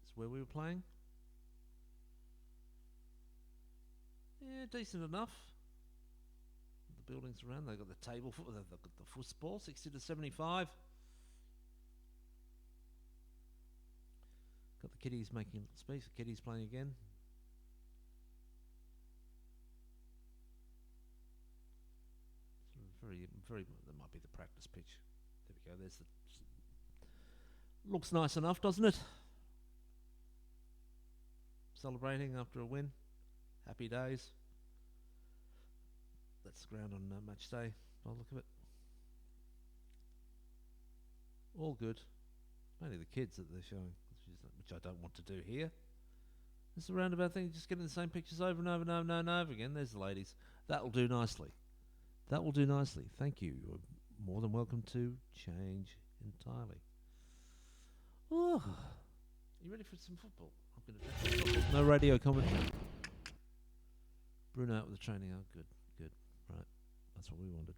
It's where we were playing. Yeah, decent enough. The buildings around, they've got the table, they've got the football, 60 to 75. Got the kiddies making space, the kiddies playing again. Very, that might be the practice pitch. There we go, there's the... Looks nice enough, doesn't it? Celebrating after a win. Happy days. That's the ground on match day, by the look of it. All good. Mainly the kids that they're showing, which I don't want to do here. It's a roundabout thing, just getting the same pictures over and over and over and over again. There's the ladies. That'll do nicely. That will do nicely. Thank you. You're more than welcome to change entirely. Oh, you ready for some football? I'm going to do football. No radio commentary. Bruno out with the training. Oh, good. Right. That's what we wanted.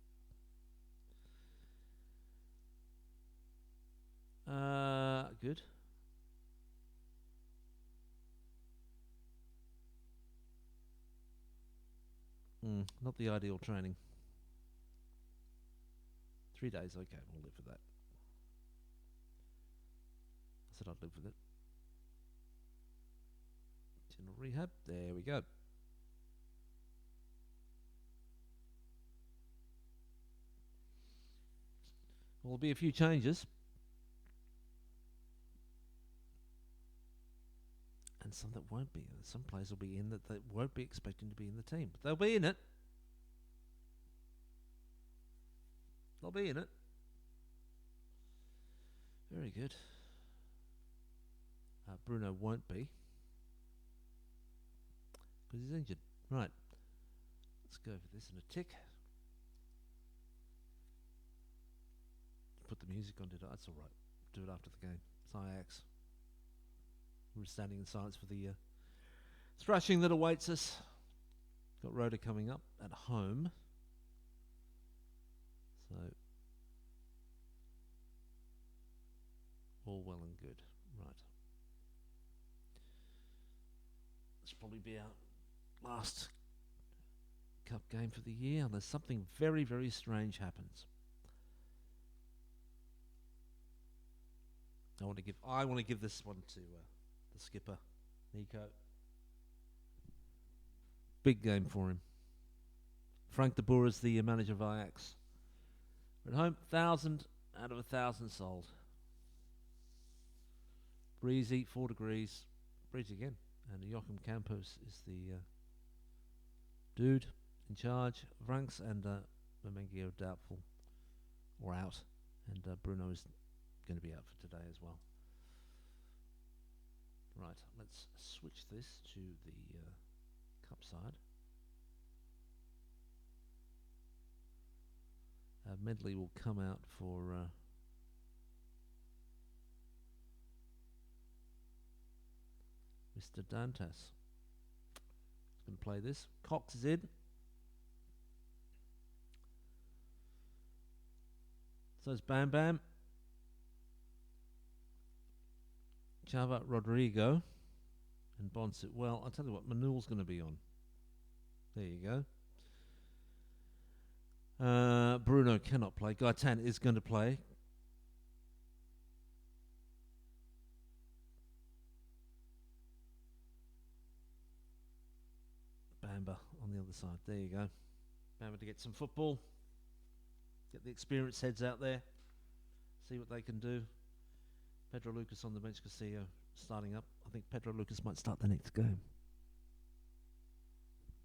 Good. Not the ideal training. 3 days, okay, we'll live with that. I said I'd live with it. General rehab, there we go. Well, there'll be a few changes. And some that won't be. Some players will be in that they won't be expecting to be in the team. But they'll be in it. They'll be in it. Very good. Bruno won't be. Because he's injured. Right. Let's go for this in a tick. Put the music on, did I? That's alright. Do it after the game. It's Ajax. We're standing in silence for the thrashing that awaits us. Got Rhoda coming up at home. So, all well and good. Right. This will probably be our last cup game for the year, unless something very, very strange happens. I want to give this one to the skipper, Nico. Big game for him. Frank de Boer is the manager of Ajax. We're at home, 1,000 out of 1,000 sold. Breezy, 4 degrees. Breezy again. And Joachim Campos is the dude in charge of ranks, and Memengio doubtful or out. And Bruno is going to be out for today as well. Right, let's switch this to the cup side. Medley will come out for Mr. Dantas. He's going to play this. Cox is in. So it's Bam Bam. Chava, Rodrigo, and Bonsu. Well, I'll tell you what, Manul's going to be on. There you go. Bruno cannot play. Gaitan is going to play. Bamba on the other side. There you go. Bamba to get some football. Get the experienced heads out there. See what they can do. Pedro Lucas on the bench. Castillo starting up. I think Pedro Lucas might start the next game.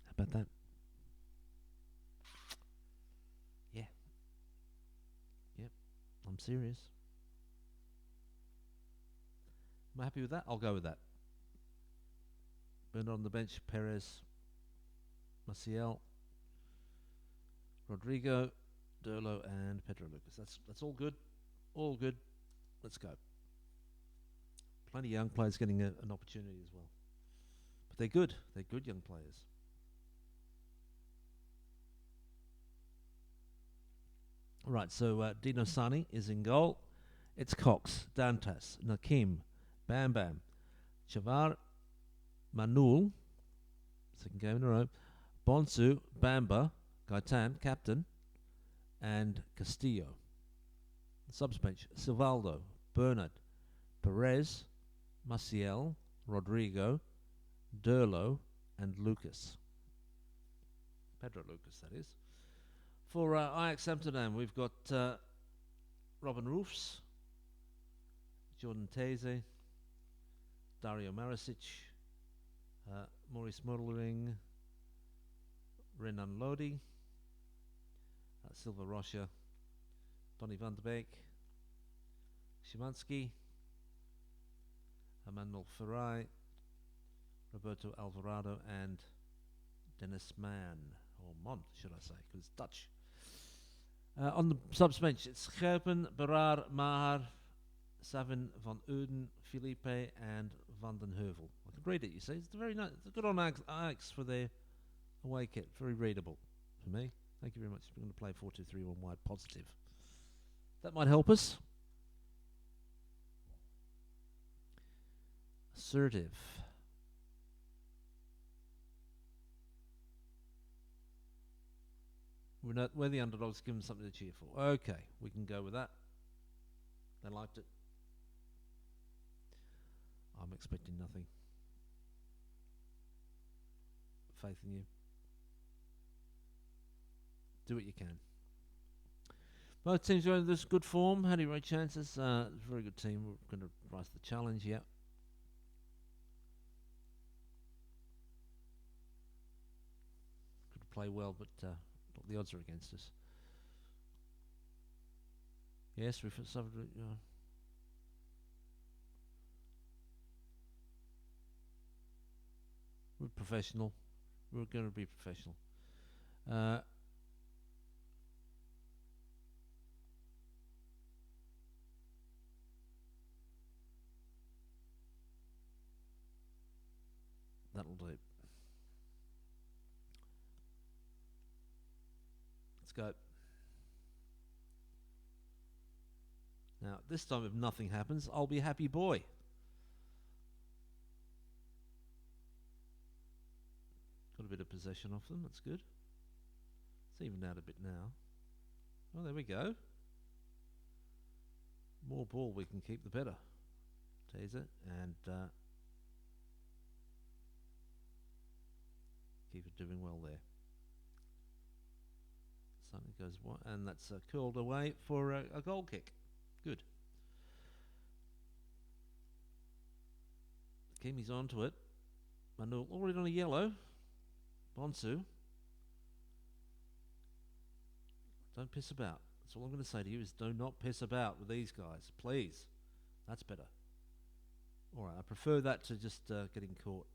How about that? Yeah. Yep. I'm serious. Am I happy with that? I'll go with that. Bernard on the bench. Perez. Maciel. Rodrigo. Durlo and Pedro Lucas. That's all good. All good. Let's go. Plenty of young players getting an opportunity as well. But they're good. They're good young players. All right, so Dino Sani is in goal. It's Cox, Dantas, Nakim, Bam Bam, Chavar, Manul, second game in a row, Bonsu, Bamba, Gaitan, captain, and Castillo. The subs bench, Silvaldo, Bernard, Perez, Maciel, Rodrigo, Durlo, and Lucas. Pedro Lucas, that is. For Ajax Amsterdam, we've got Robin Roofs, Jordan Teze, Dario Maricic, Maurice Murlering, Renan Lodi, Silva Rocha, Donny van de Beek, Szymanski, Emmanuel Ferrari, Roberto Alvarado, and Dennis Mann, or Mont, should I say, because it's Dutch. On the subs bench, it's Gerpen, Berar, Maher, Savin, Van Uden, Felipe, and Van den Heuvel. I can read it, you see. It's very nice. It's good on Ajax for their away kit. Very readable for me. Thank you very much. We're going to play 4-2-3-1 wide positive. That might help us. Assertive. We're the underdogs. Give them something to cheer for. Okay, we can go with that. They liked it. I'm expecting nothing. Faith in you. Do what you can. Both teams are in this good form. How do you rate chances? Very good team. We're going to rise to the challenge. Yeah. Could play well, but the odds are against us. Yes, we've suffered. We're professional. We're going to be professional. That'll do. Let's go. Now, this time if nothing happens, I'll be a happy boy. Got a bit of possession off them, that's good. It's evened out a bit now. Oh, there we go. More ball we can keep, the better. Taser, and keep it doing well there. Something goes wide, and that's curled away for a goal kick. Good. Kimi's onto it. Manul already on a yellow. Bonsu. Don't piss about. That's all I'm going to say to you is do not piss about with these guys. Please. That's better. Alright, I prefer that to just getting caught.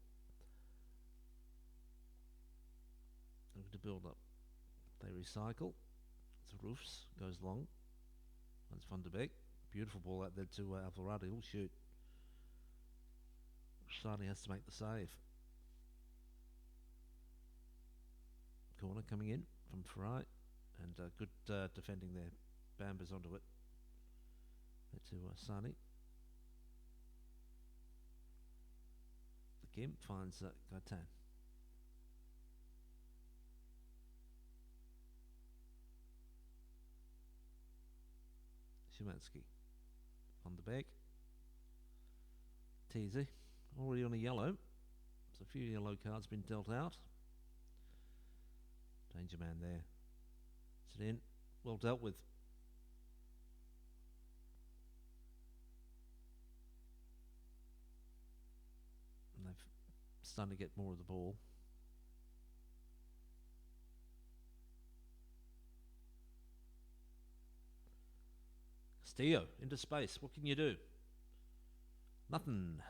I'm going to build up. They recycle. It's Roofs. Goes long. That's Van de Beek. Beautiful ball out there to Alvarado. He'll shoot. Sani has to make the save. Corner coming in from Fry. And good defending there. Bamba's onto it. To Sani. Kim finds Gaitan. Szymanski on the back. Teasy already on a yellow. There's a few yellow cards been dealt out. Danger man there. Sit in. Well dealt with. And they've starting to get more of the ball. Castillo into space. What can you do? Nothing.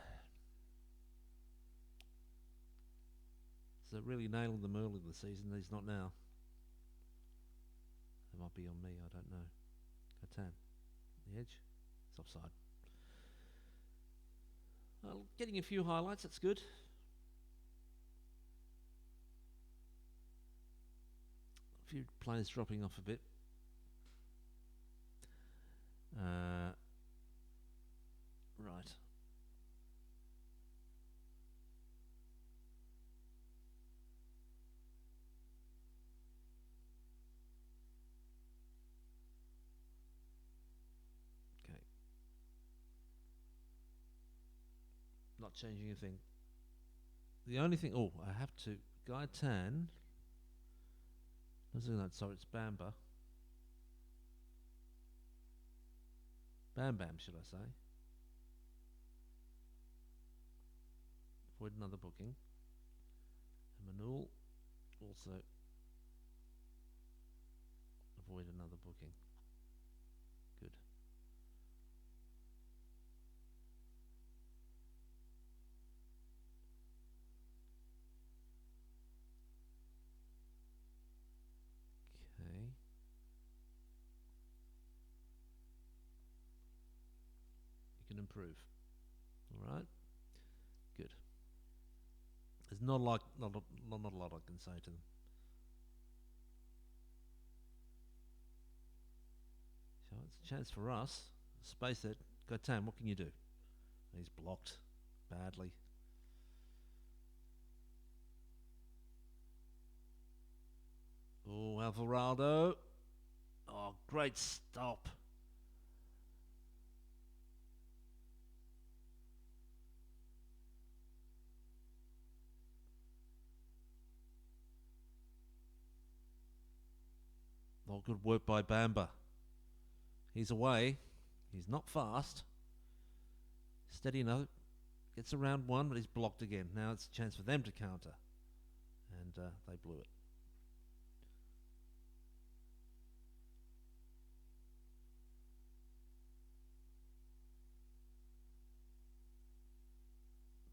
So really nailing them early this season. He's not now. It might be on me. I don't know. Gaitan. The edge. It's offside. Well, getting a few highlights. That's good. A few players dropping off a bit. Right. Okay. Not changing a thing. The only thing... Oh, I have to... Gaitan... Sorry, it's Bamba. Bam Bam, should I say. Avoid another booking. And Manul also avoid another booking. Good. Okay. You can improve. All right. Good. There's not a lot I can say to them. So it's a chance for us. Space it. Gaitan, what can you do? He's blocked badly. Oh, Alvarado. Oh, great stop. Oh, good work by Bamba. He's away. He's not fast. Steady enough. Gets around one, but he's blocked again. Now it's a chance for them to counter. And they blew it.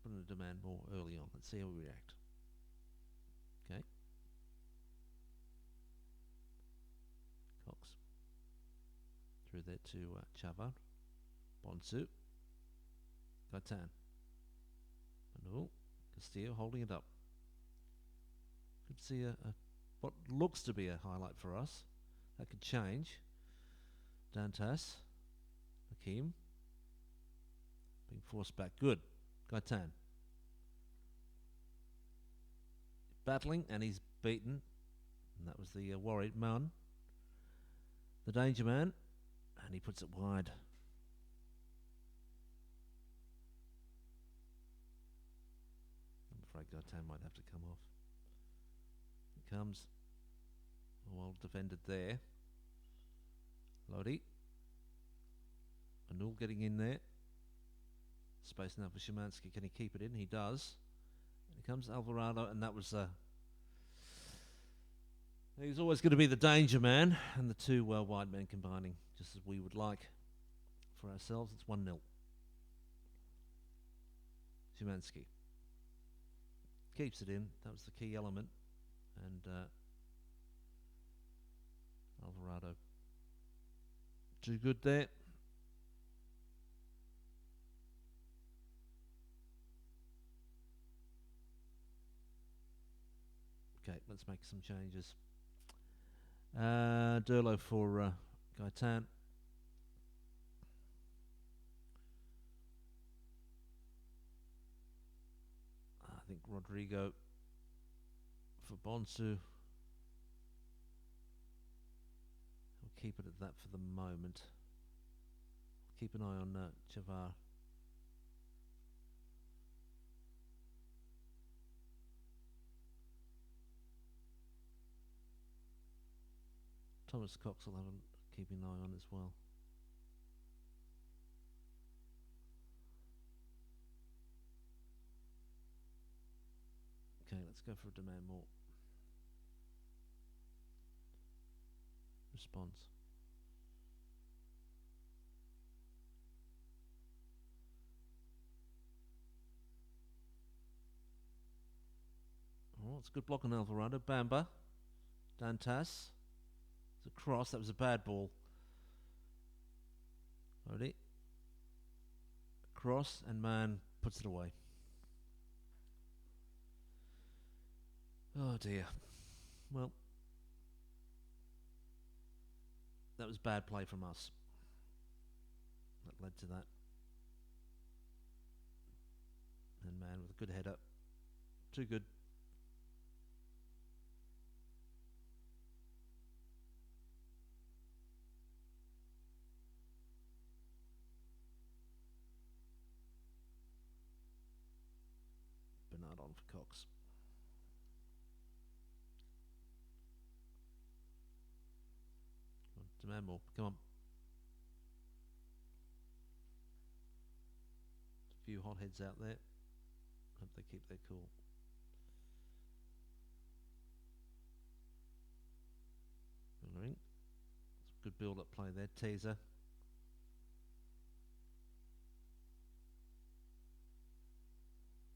Put in a demand more early on. Let's see how we react. Okay. Cox. Through there to Chavan. Bonsu. Gaitan. Manul. Castillo holding it up. Could see what looks to be a highlight for us. That could change. Dantas. Hakim. Being forced back. Good. Gaitan. Battling, and he's beaten. And that was the worried man. The danger man. And he puts it wide. I'm afraid Gaitan might have to come off. It comes. Well defended there. Lodi. Manul getting in there. Space now for Szymanski. Can he keep it in? He does. Here comes Alvarado, and that was... he's always going to be the danger man, and the two wide men combining, just as we would like for ourselves. It's 1-0. Szymanski keeps it in. That was the key element. And Alvarado too good there. Okay, let's make some changes. Durlo for Gaitan. Rodrigo for Bonsu. I'll keep it at that for the moment. Keep an eye on Chavar. Thomas Cox will have a keep an eye on as well. Okay, let's go for a demand more. Response. Oh, it's a good block on Alvarado. Bamba. Dantas. It's a cross. That was a bad ball. Ready? Cross, and man puts it away. Oh dear. Well, that was bad play from us. That led to that. And man with a good header. Too good. Bernard on for Cox. Demand more. Come on. A few hot heads out there. Hope they keep their cool. It's a good build-up play there. Teaser.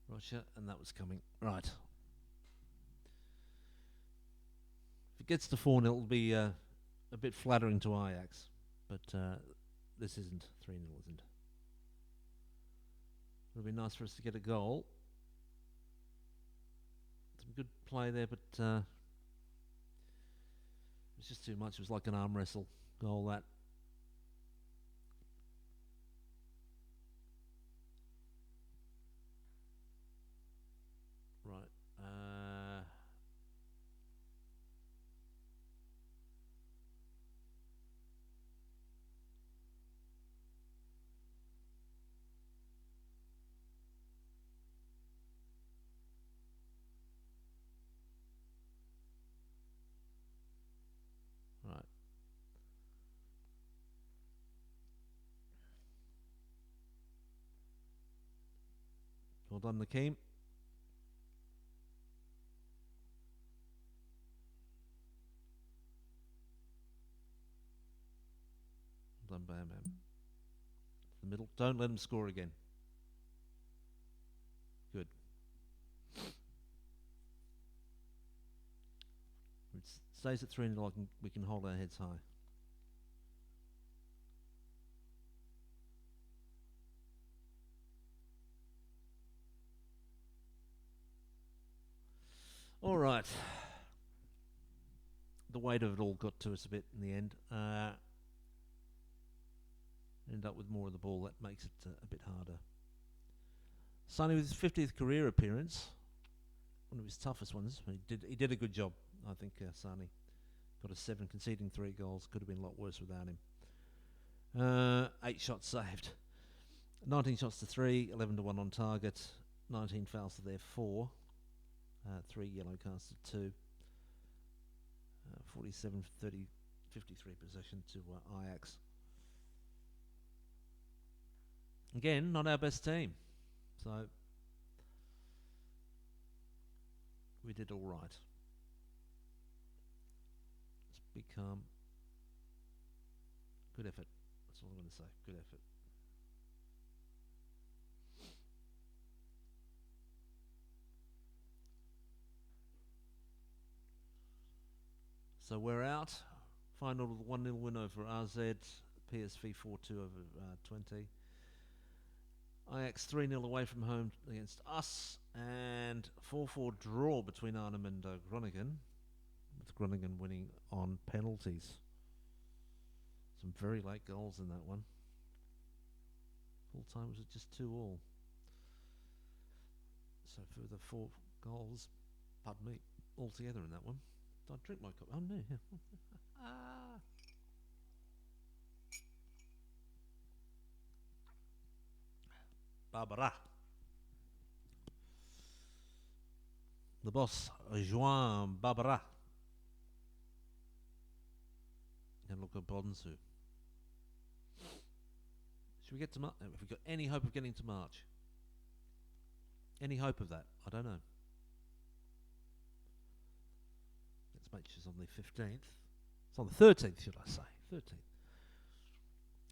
Roger, and that was coming. Right. If it gets to 4-0, it'll be a bit flattering to Ajax. But this isn't. 3-0 isn't. It'll be nice for us to get a goal. Some good play there, but it was just too much. It was like an arm wrestle goal, that. Right. Right. Well done, Nakeem. Well done, Bam Bam. The middle. Don't let him score again. Good. It stays at 3-0. We can hold our heads high. All right. The weight of it all got to us a bit in the end. End up with more of the ball. That makes it a bit harder. Sonny with his 50th career appearance. One of his toughest ones. He did a good job, I think, Sani. Got a 7, conceding 3 goals. Could have been a lot worse without him. 8 shots saved. 19 shots to 3, 11 to 1 on target. 19 fouls to their 4. 3 yellow cards to 2. 47, 30, 53 possession to Ajax. Again, not our best team. So we did all right. Let's be calm. Good effort. That's all I'm going to say. Good effort. So we're out. Final 1-0 win over RZ. PSV 4-2 over 20. Ajax 3-0 away from home against us. And 4-4 draw between Arnhem and Groningen. With Groningen winning on penalties. Some very late goals in that one. Full time was it just 2-2. So further 4 goals, pardon me, altogether in that one. Did I drink my cup? Oh no, yeah. Ah. Barbara. The boss, Joan Barbara. And look at Bonsu. Should we get to March? Have we got any hope of getting to March? Any hope of that? I don't know. Next match is on the 15th. It's on the 13th, should I say. 13th.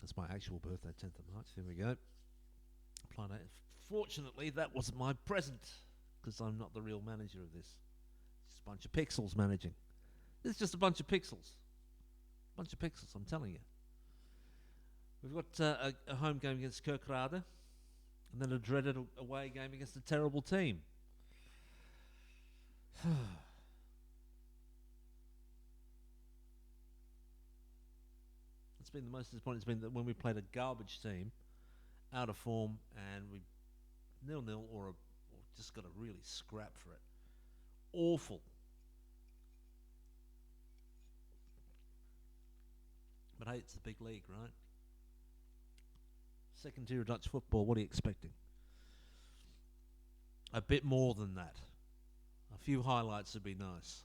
That's my actual birthday, 10th of March. There we go. Fortunately, that wasn't my present, because I'm not the real manager of this. It's just a bunch of pixels managing. It's just a bunch of pixels. Bunch of pixels, I'm telling you. We've got a home game against Koewacht, and then a dreaded away game against a terrible team. It's been the most disappointing. It's been that when we played a garbage team, out of form, and we 0-0 or just got to really scrap for it. Awful. But hey, it's the big league, right? Second tier of Dutch football, what are you expecting? A bit more than that. A few highlights would be nice.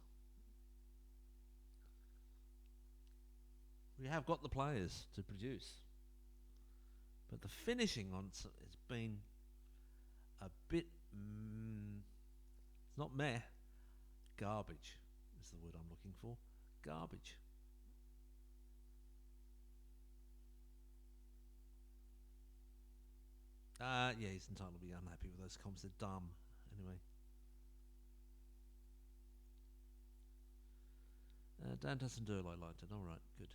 We have got the players to produce. But the finishing on has been a bit... it's not meh. Garbage is the word I'm looking for. Garbage. Yeah, he's entitled to be unhappy with those comments. They're dumb. Anyway. Dan doesn't do it like it. Alright, good.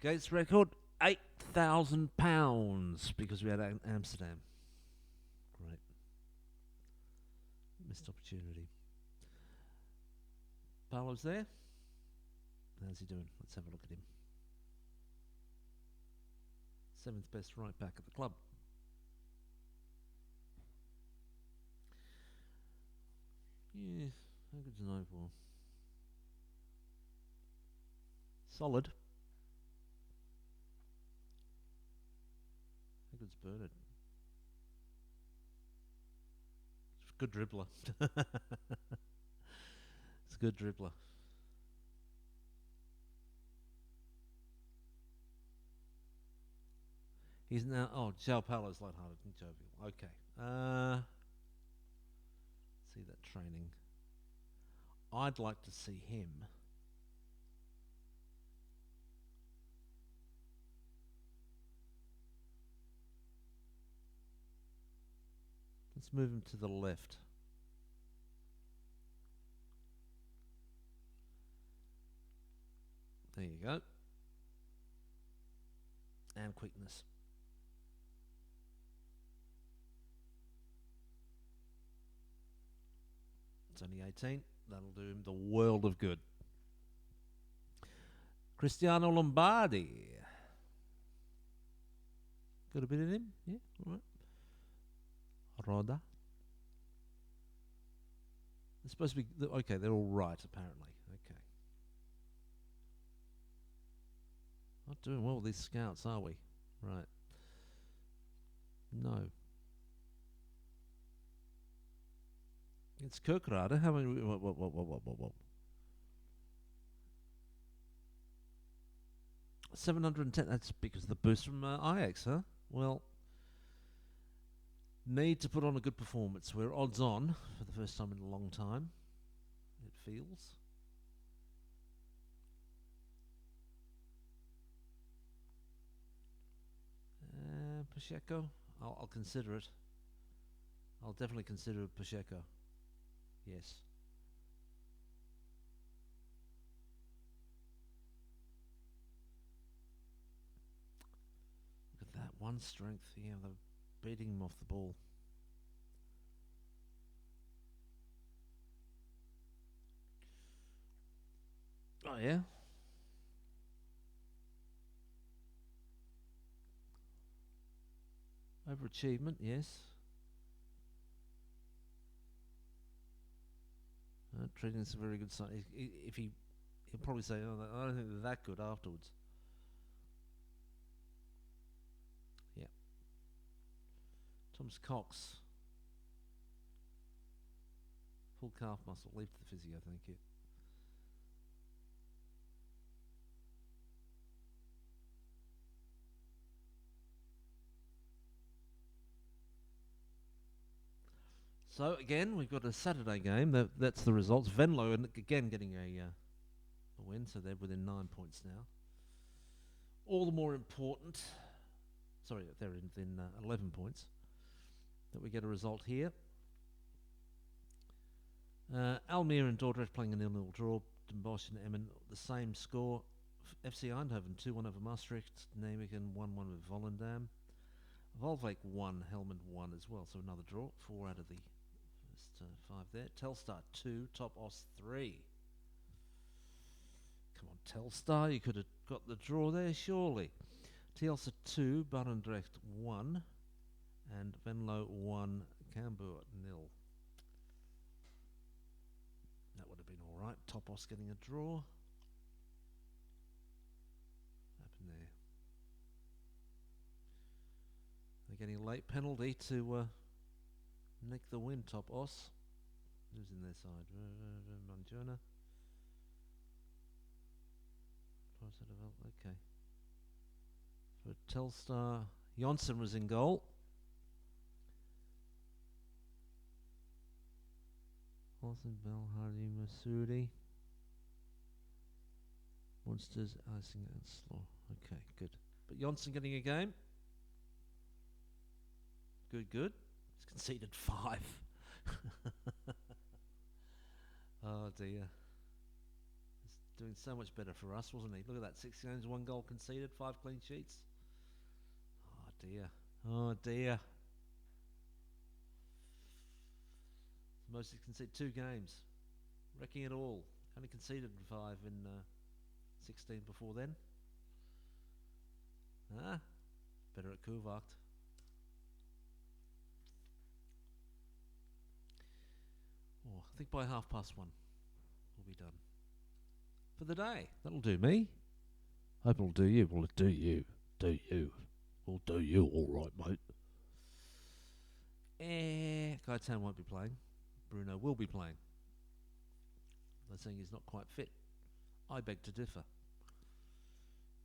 Gates record, £8,000 because we had Amsterdam. Great. Missed opportunity. Paolo's there. How's he doing? Let's have a look at him. 7th best right back at the club. Yeah, how good's an overall? Solid. How good's Bernard? Good dribbler. It's a good dribbler. He's now... Oh, João Paulo's lighthearted and jovial. Okay. See that training. I'd like to see him. Let's move him to the left. There you go. And quickness. It's only 18. That'll do him the world of good. Cristiano Lombardi. Got a bit in him? Yeah, all right. Roda. They're supposed to be... Okay, they're all right, apparently. Okay. Not doing well with these scouts, are we? Right. No. It's Koewacht. How many... What? 710. That's because of the boost from Ajax, huh? Well, need to put on a good performance. We're odds on for the first time in a long time. It feels. Pacheco. I'll consider it. I'll definitely consider Pacheco. Yes. Look at that. One strength. Yeah, they're beating him off the ball. Oh, yeah? Overachievement, yes. Treating this a very good sign. If he'll probably say, "Oh, I don't think they're that good" afterwards. Yeah. Thomas Cox. Full calf muscle. Leave to the physio, thank you. So again, we've got a Saturday game. That's the results. Venlo again getting a win, so they're within 9 points now. All the more important. Sorry, they're within 11 points. That we get a result here. Almere and Dordrecht playing a 0-0 draw. Den Bosch and Emmen the same score. FC Eindhoven 2-1 over Maastricht. Nijmegen 1-1 with Volendam. Volwijk 1, Helmond 1 as well, so another draw. 4 out of the first 5 there. Telstar 2, Top Os 3. Come on, Telstar, you could have got the draw there, surely. Tielsa 2, Barendrecht 1, and Venlo 1, Cambuur 0. That would have been alright. Topos getting a draw. Happened there. They're getting a late penalty to nick the win, Topos. Who's in their side? Manjona. Okay. For Telstar, Jonsson was in goal. Olsen, Bell, Hardy, Masudi. Monsters, Icing and Slaw. Okay, good. But Jonsson getting a game. Good. He's conceded 5. Oh dear. He's doing so much better for us, wasn't he? Look at that. 6 games, 1 goal conceded, 5 clean sheets. Oh dear. Most he's conceded 2 games. Wrecking it all. Only conceded 5 in 16 before then. Better at Koewacht. Oh, I think by 1:30 we'll be done. For the day. That'll do me. Hope it'll do you. Will it do you? Do you? Will do you alright, mate. Gaetan won't be playing. Bruno will be playing. They're saying he's not quite fit. I beg to differ.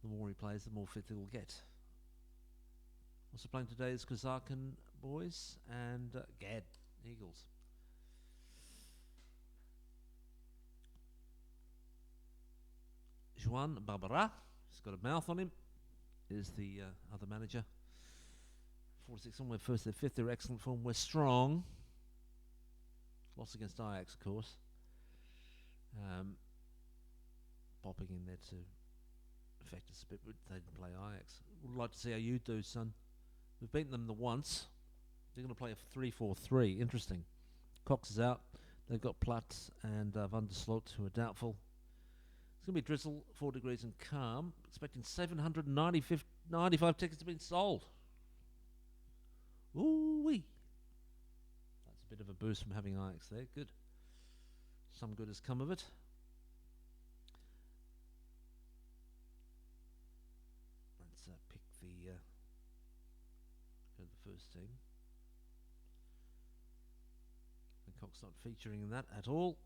The more he plays, the more fit he will get. Also playing today is Kazakhstan boys and Gad Eagles. Juan Barbara, he's got a mouth on him, is the other manager. 4-6 on, we're first, they're fifth, they're excellent form, we're strong. Loss against Ajax, of course. Popping in there to affect us a bit, but they didn't play Ajax. Would like to see how you do, son. We've beaten them the once. They're going to play a 3-4-3. Interesting. Cox is out. They've got Platt and Van der Sloot, who are doubtful. It's going to be drizzle, 4 degrees and calm. Expecting 795 tickets have been sold. Ooh-wee. That's a bit of a boost from having Ajax there. Good. Some good has come of it. Let's pick the first team. And Cox not featuring in that at all.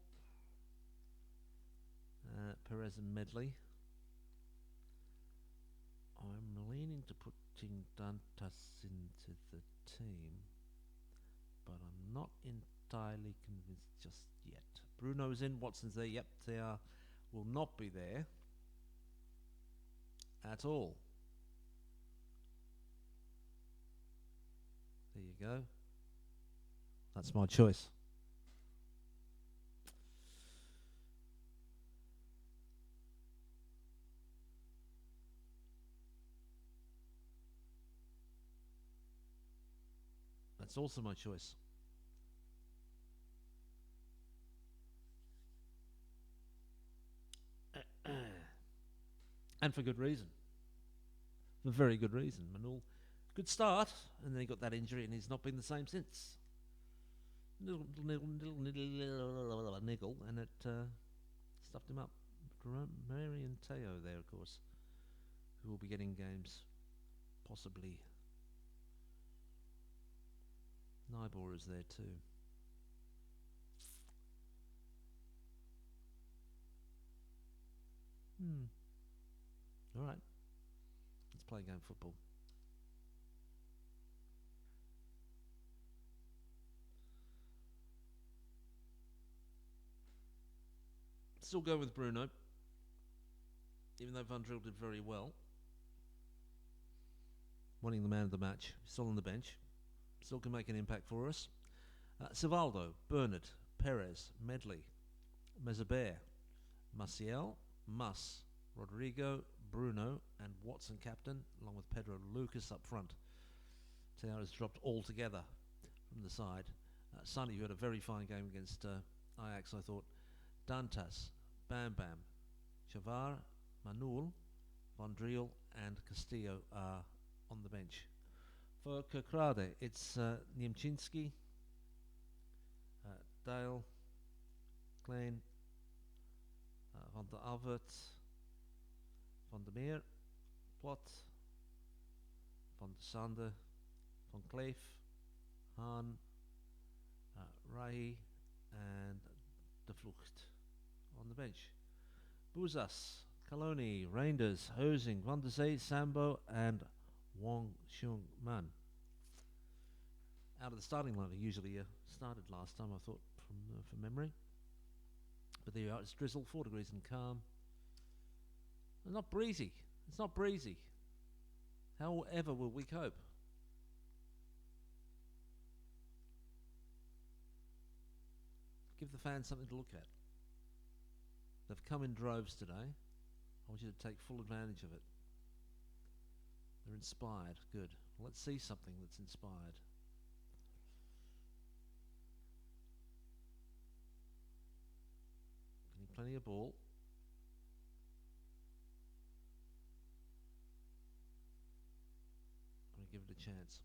Perez and Medley. I'm leaning to putting Dantas into the team, but I'm not entirely convinced just yet. Bruno's in, Watson's there, yep, they are, will not be there at all. There you go. That's my choice. That's also my choice. And for good reason. For very good reason. Manul, good start, and then he got that injury and he's not been the same since. niggle, and it stuffed him up. Mary and Teo there, of course, who will be getting games, possibly. Nybor is there too. All right, let's play game football. Still go with Bruno, even though Van Driel did very well. Winning the man of the match, still on the bench, still can make an impact for us. Sivaldo, Bernard, Perez, Medley, Mezabert, Maciel, Muss, Rodrigo, Bruno, and Watson captain, along with Pedro Lucas up front. Teo has dropped altogether from the side. Sonny, who had a very fine game against Ajax, I thought. Dantas, Bam Bam, Chavar, Manul, Van Driel, and Castillo are on the bench. For Kerkrade, it's Niemczynski, Dale, Klein, Van der Alvert, Van der Meer, Plot, Van der Sande, Van Kleef, Haan, Rahi, and De Vlucht on the bench. Bouzas, Kaloni, Reinders, Hosing, Van der Zee, Sambo, and Wong Xiong Man. Out of the starting line, he usually started last time, I thought, from memory. But there you are, it's drizzle, 4 degrees and calm. It's not breezy. It's not breezy. However will we cope? Give the fans something to look at. They've come in droves today. I want you to take full advantage of it. They're inspired. Good. Let's see something that's inspired. Getting plenty of ball. I'm going to give it a chance.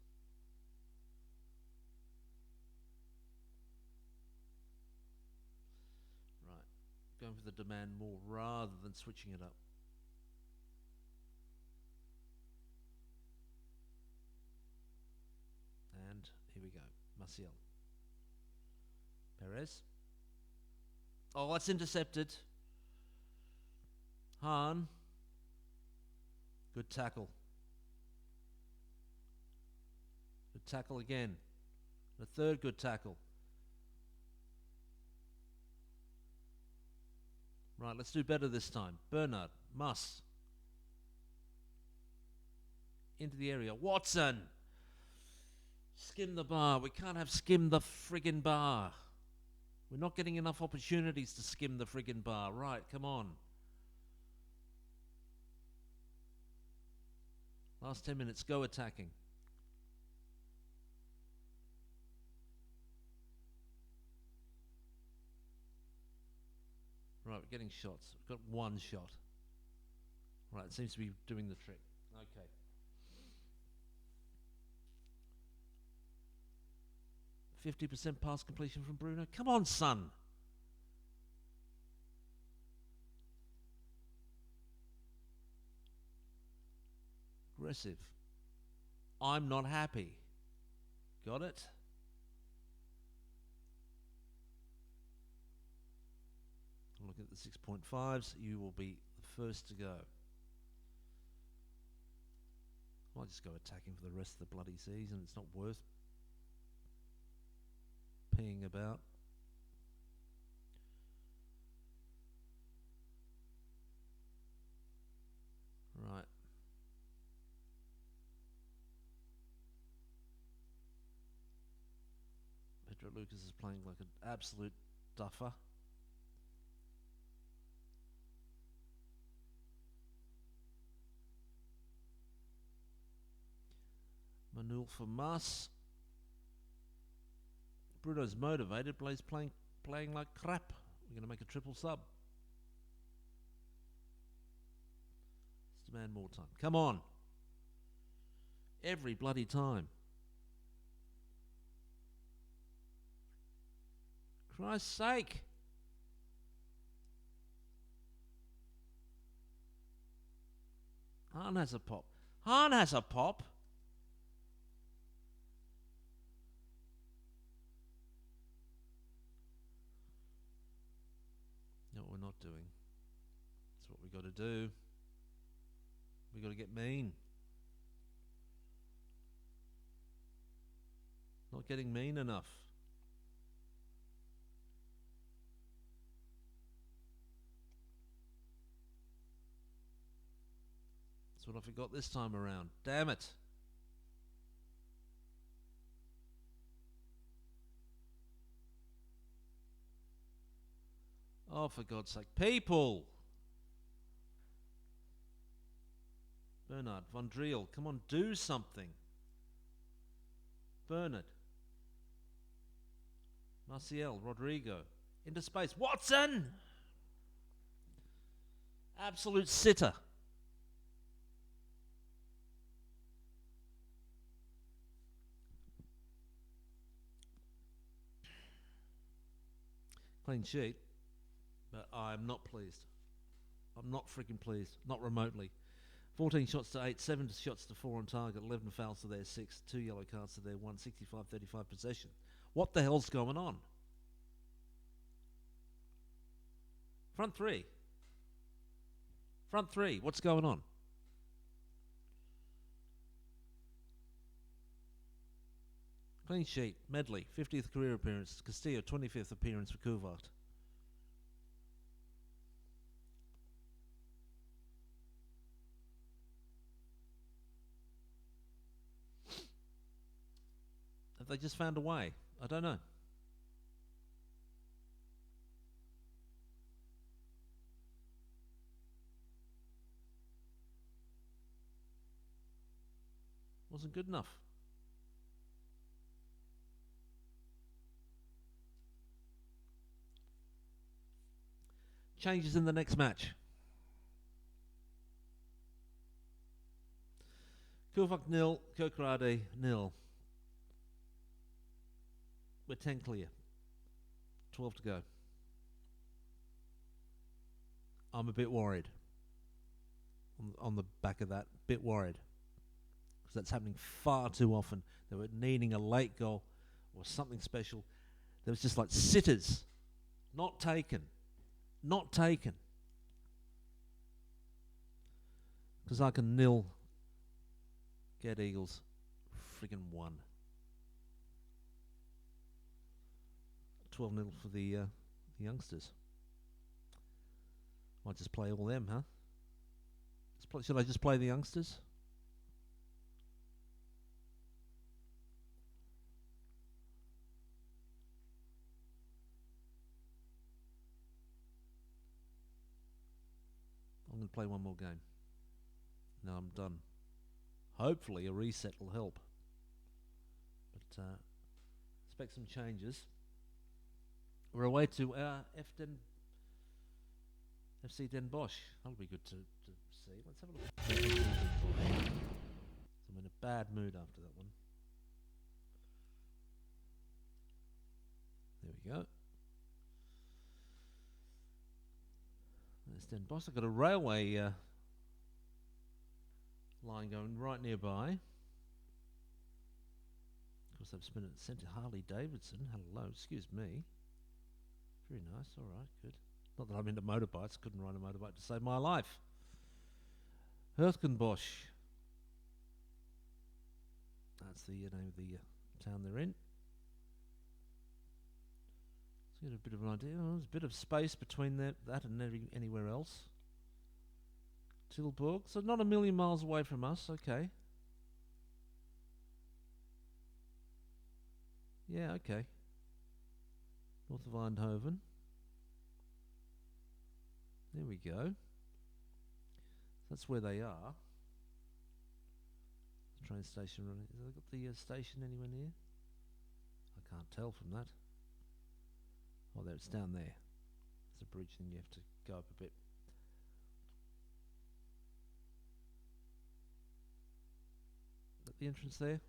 Right. Going for the demand more rather than switching it up. And here we go. Maciel. Perez. Oh, that's intercepted. Haan. Good tackle. Good tackle again. The third good tackle. Right, let's do better this time. Bernard. Muss. Into the area. Watson. Skim the bar. We can't have skim the friggin' bar. We're not getting enough opportunities to skim the friggin' bar. Right, come on. Last 10 minutes, go attacking. Right, we're getting shots. We've got one shot. Right, it seems to be doing the trick. Okay. %50 pass completion from Bruno. Come on, son. Aggressive. I'm not happy. Got it? Look at the 6.5s. You will be the first to go. I'll just go attacking for the rest of the bloody season. It's not worth peeing about. Right. Pedro Lucas is playing like an absolute duffer. Manul for Mas. Bruno's motivated, but he's playing like crap. We're going to make a triple sub. Let's demand more time. Come on. Every bloody time. Christ's sake. Han has a pop. Han has a pop. No, we're not doing. That's what we got to do. We got to get mean. Not getting mean enough. That's what I forgot this time around. Damn it. Oh, for God's sake. People! Bernard, Von Driel, come on, do something. Bernard. Marcial, Rodrigo. Into space. Watson! Absolute sitter. Clean sheet. But I'm not pleased. I'm not freaking pleased. Not remotely. 14 shots to 8, 7 shots to 4 on target, 11 fouls to their 6, 2 yellow cards to their 1, 65-35 possession. What the hell's going on? Front three. Front three. What's going on? Clean sheet. Medley, 50th career appearance. Castillo, 25th appearance for Koewacht. Have they just found a way? I don't know. Wasn't good enough. Changes in the next match. Koewacht 0, Koewacht 0. We're 10 clear. 12 to go. I'm a bit worried. On the back of that, bit worried. Because that's happening far too often. They were needing a late goal or something special. There was just like sitters. Not taken. Not taken. Because I can nil. Get Eagles. Friggin' 1. 12-0 for the youngsters. Might just play all them, huh? Should I just play the youngsters? I'm going to play one more game. Now I'm done. Hopefully a reset will help. But expect some changes. We're away to FC Den Bosch. That'll be good to see. Let's have a look. I'm in a bad mood after that one. There we go. There's Den Bosch. I've got a railway line going right nearby. Of course, I've spent it sent to Harley Davidson. Hello, excuse me. Very nice, alright, good. Not that I'm into motorbikes, couldn't ride a motorbike to save my life. Herkenbosch. That's the name of the town they're in. Let's get a bit of an idea. Oh, there's a bit of space between that and anywhere else. Tilburg, so not a million miles away from us, okay. Yeah, okay. North of Eindhoven. There we go. That's where they are. The train station running. Have they got the station anywhere near? I can't tell from that. Oh, there, it's down there. There's a bridge and you have to go up a bit. At the entrance there.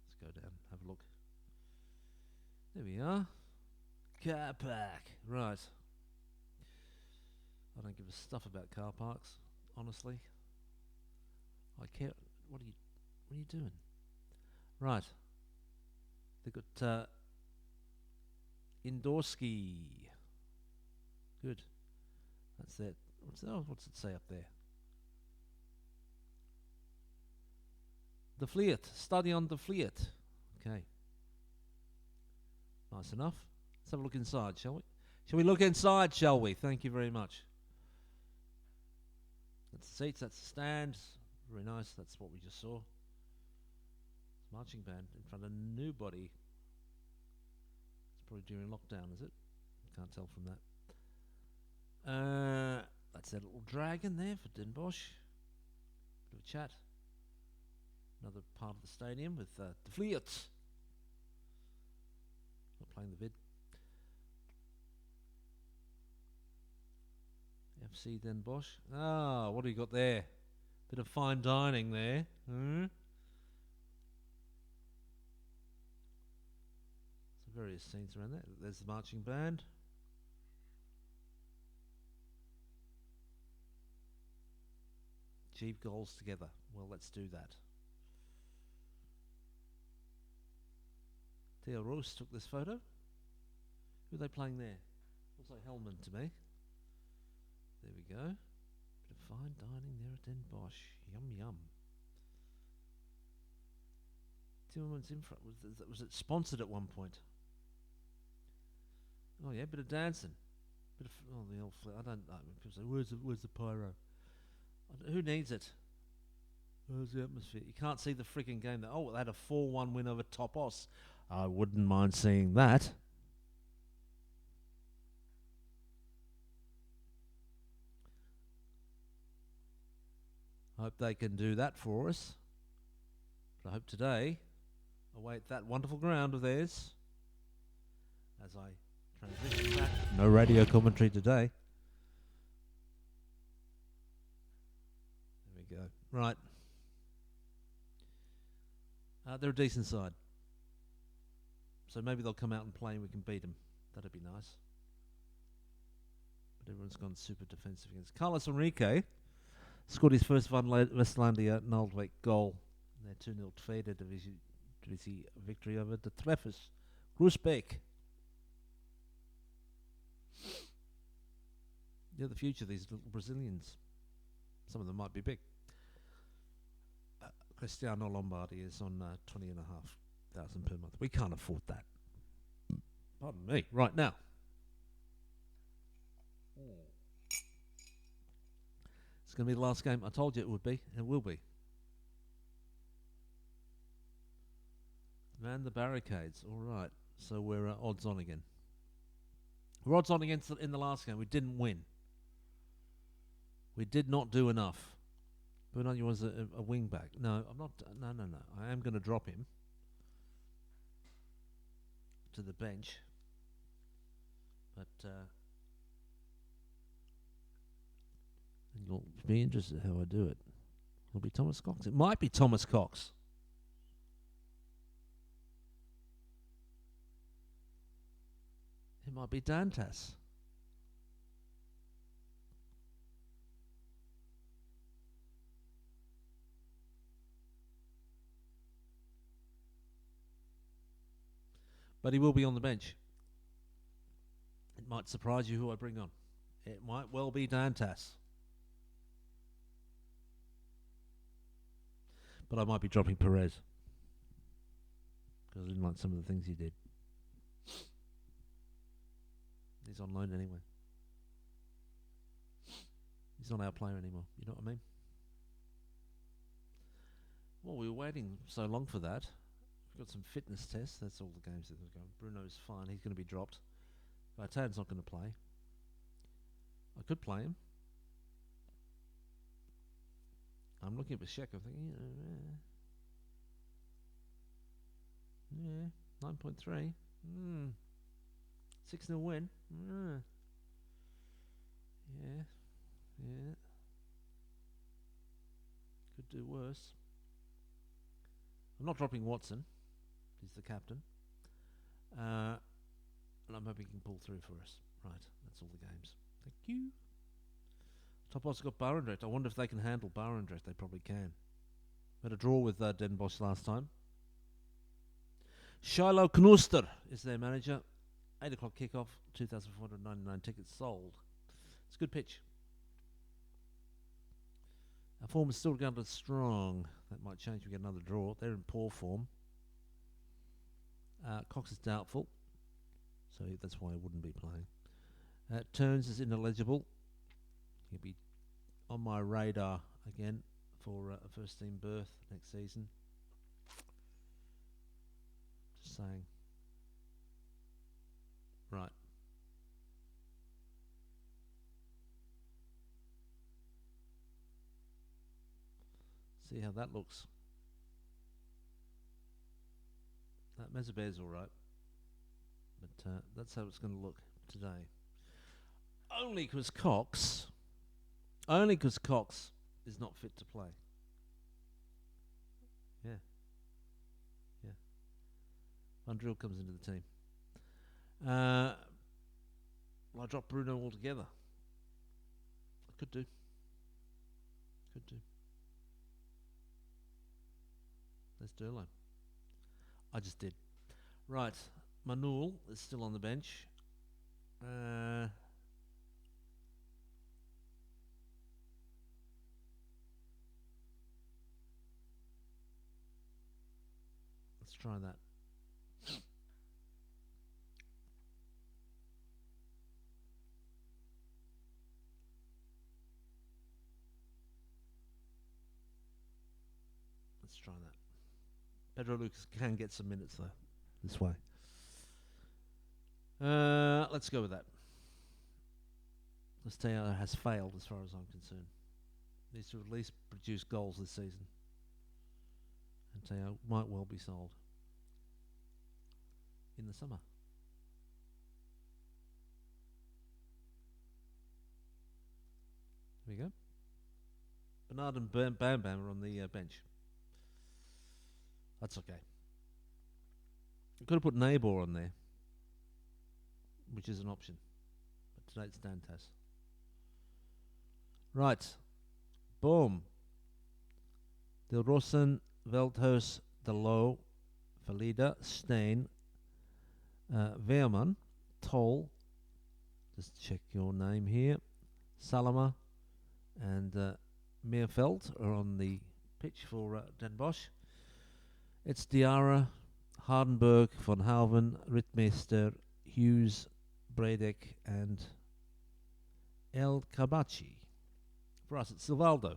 Let's go down, have a look. There we are. car park. Right. I don't give a stuff about car parks, honestly. I care. What are you doing? Right. They've got indoor ski. Good. That's it. What's it say up there? The Fleet. Study on the Fleet. Okay. Nice enough. Let's have a look inside, shall we? Shall we look inside, shall we? Thank you very much. That's the seats, that's the stand. Very nice, that's what we just saw. Marching band in front of nobody. It's probably during lockdown, is it? Can't tell from that. That's that little dragon there for Den Bosch. Bit of a chat. Another part of the stadium with the Fleet. Not playing the vid. FC Den Bosch. Ah, what do you got there? Bit of fine dining there. Some various scenes around there. There's the marching band. Achieve goals together. Well, let's do that. Theo Roos took this photo. Who are they playing there? Looks like Hellman to me. There we go. Bit of fine dining there at Den Bosch. Yum yum. Timmermans in front. Was it sponsored at one point? Oh yeah, bit of dancing. Bit of the old. I don't know. People say, "Where's the pyro?" Who needs it? Where's the atmosphere? You can't see the freaking game. They had a 4-1 win over Topos. I wouldn't mind seeing that. I hope they can do that for us. But I hope today, await that wonderful ground of theirs. As I transition back. No radio commentary today. There we go. Right. They're a decent side. So maybe they'll come out and play and we can beat them. That'd be nice. But everyone's gone super defensive against. Carlos Enrique scored his first Westlandia Noldwijk goal in their 2-0 tweede divisie victory over the Treffers. Groesbeek. They're the future, these little Brazilians. Some of them might be big. Cristiano Lombardi is on 20,500 per month. We can't afford that. Pardon me. Right now. It's going to be the last game. I told you it would be. It will be. Man the barricades. All right. So we're odds on again. We're odds on against in the last game. We didn't win. We did not do enough. Bernardo was a wing back. No, I'm not. No. I am going to drop him to the bench. But you'll be interested how I do it. It'll be Thomas Cox. It might be Thomas Cox. It might be Dantas. But he will be on the bench. It might surprise you who I bring on. It might well be Dantas. But I might be dropping Perez. Because I didn't like some of the things he did. He's on loan anyway. He's not our player anymore. You know what I mean? Well, we were waiting so long for that. We've got some fitness tests. That's all the games that are going. Bruno's fine. He's going to be dropped. Vartan's not going to play. I could play him. I'm looking at Bashek. I'm thinking, 9.3. 6-0 win. Yeah. Could do worse. I'm not dropping Watson. He's the captain. And I'm hoping he can pull through for us. Right, that's all the games. Thank you. Top odds got Barendrecht. I wonder if they can handle Barendrecht. They probably can. Had a draw with Den Bosch last time. Shiloh Knuster is their manager. 8 o'clock kickoff. 2,499 tickets sold. It's a good pitch. Our form is still regarded as strong. That might change if we get another draw. They're in poor form. Cox is doubtful, so that's why he wouldn't be playing. Turns is ineligible. He'll be on my radar again for a first team berth next season. Just saying. Right. See how that looks. That Mezabear's alright. But that's how it's going to look today. Only because Cox is not fit to play. Yeah. Van Driel comes into the team. I drop Bruno altogether. I could do. There's Durlo. I just did. Right. Manul is still on the bench. Let's try that. Let's try that. Pedro Lucas can get some minutes though. This way. Let's go with that. Esteo has failed as far as I'm concerned. Needs to at least produce goals this season. And Teo might well be sold in the summer. There we go. Bernard and Bam Bam are on the bench. That's okay. I could have put Nabor on there, which is an option. But today it's Dantas. Right. Boom. Del Rossen, Veldhuis, Delo, Valida, Steen, Weerman, Toll. Just check your name here. Salama and Meerveld are on the pitch for Den Bosch. It's Diarra, Hardenberg, Van Halven, Ritmeester, Hughes, Bredek, and El Kabachi. For us, it's Silvaldo,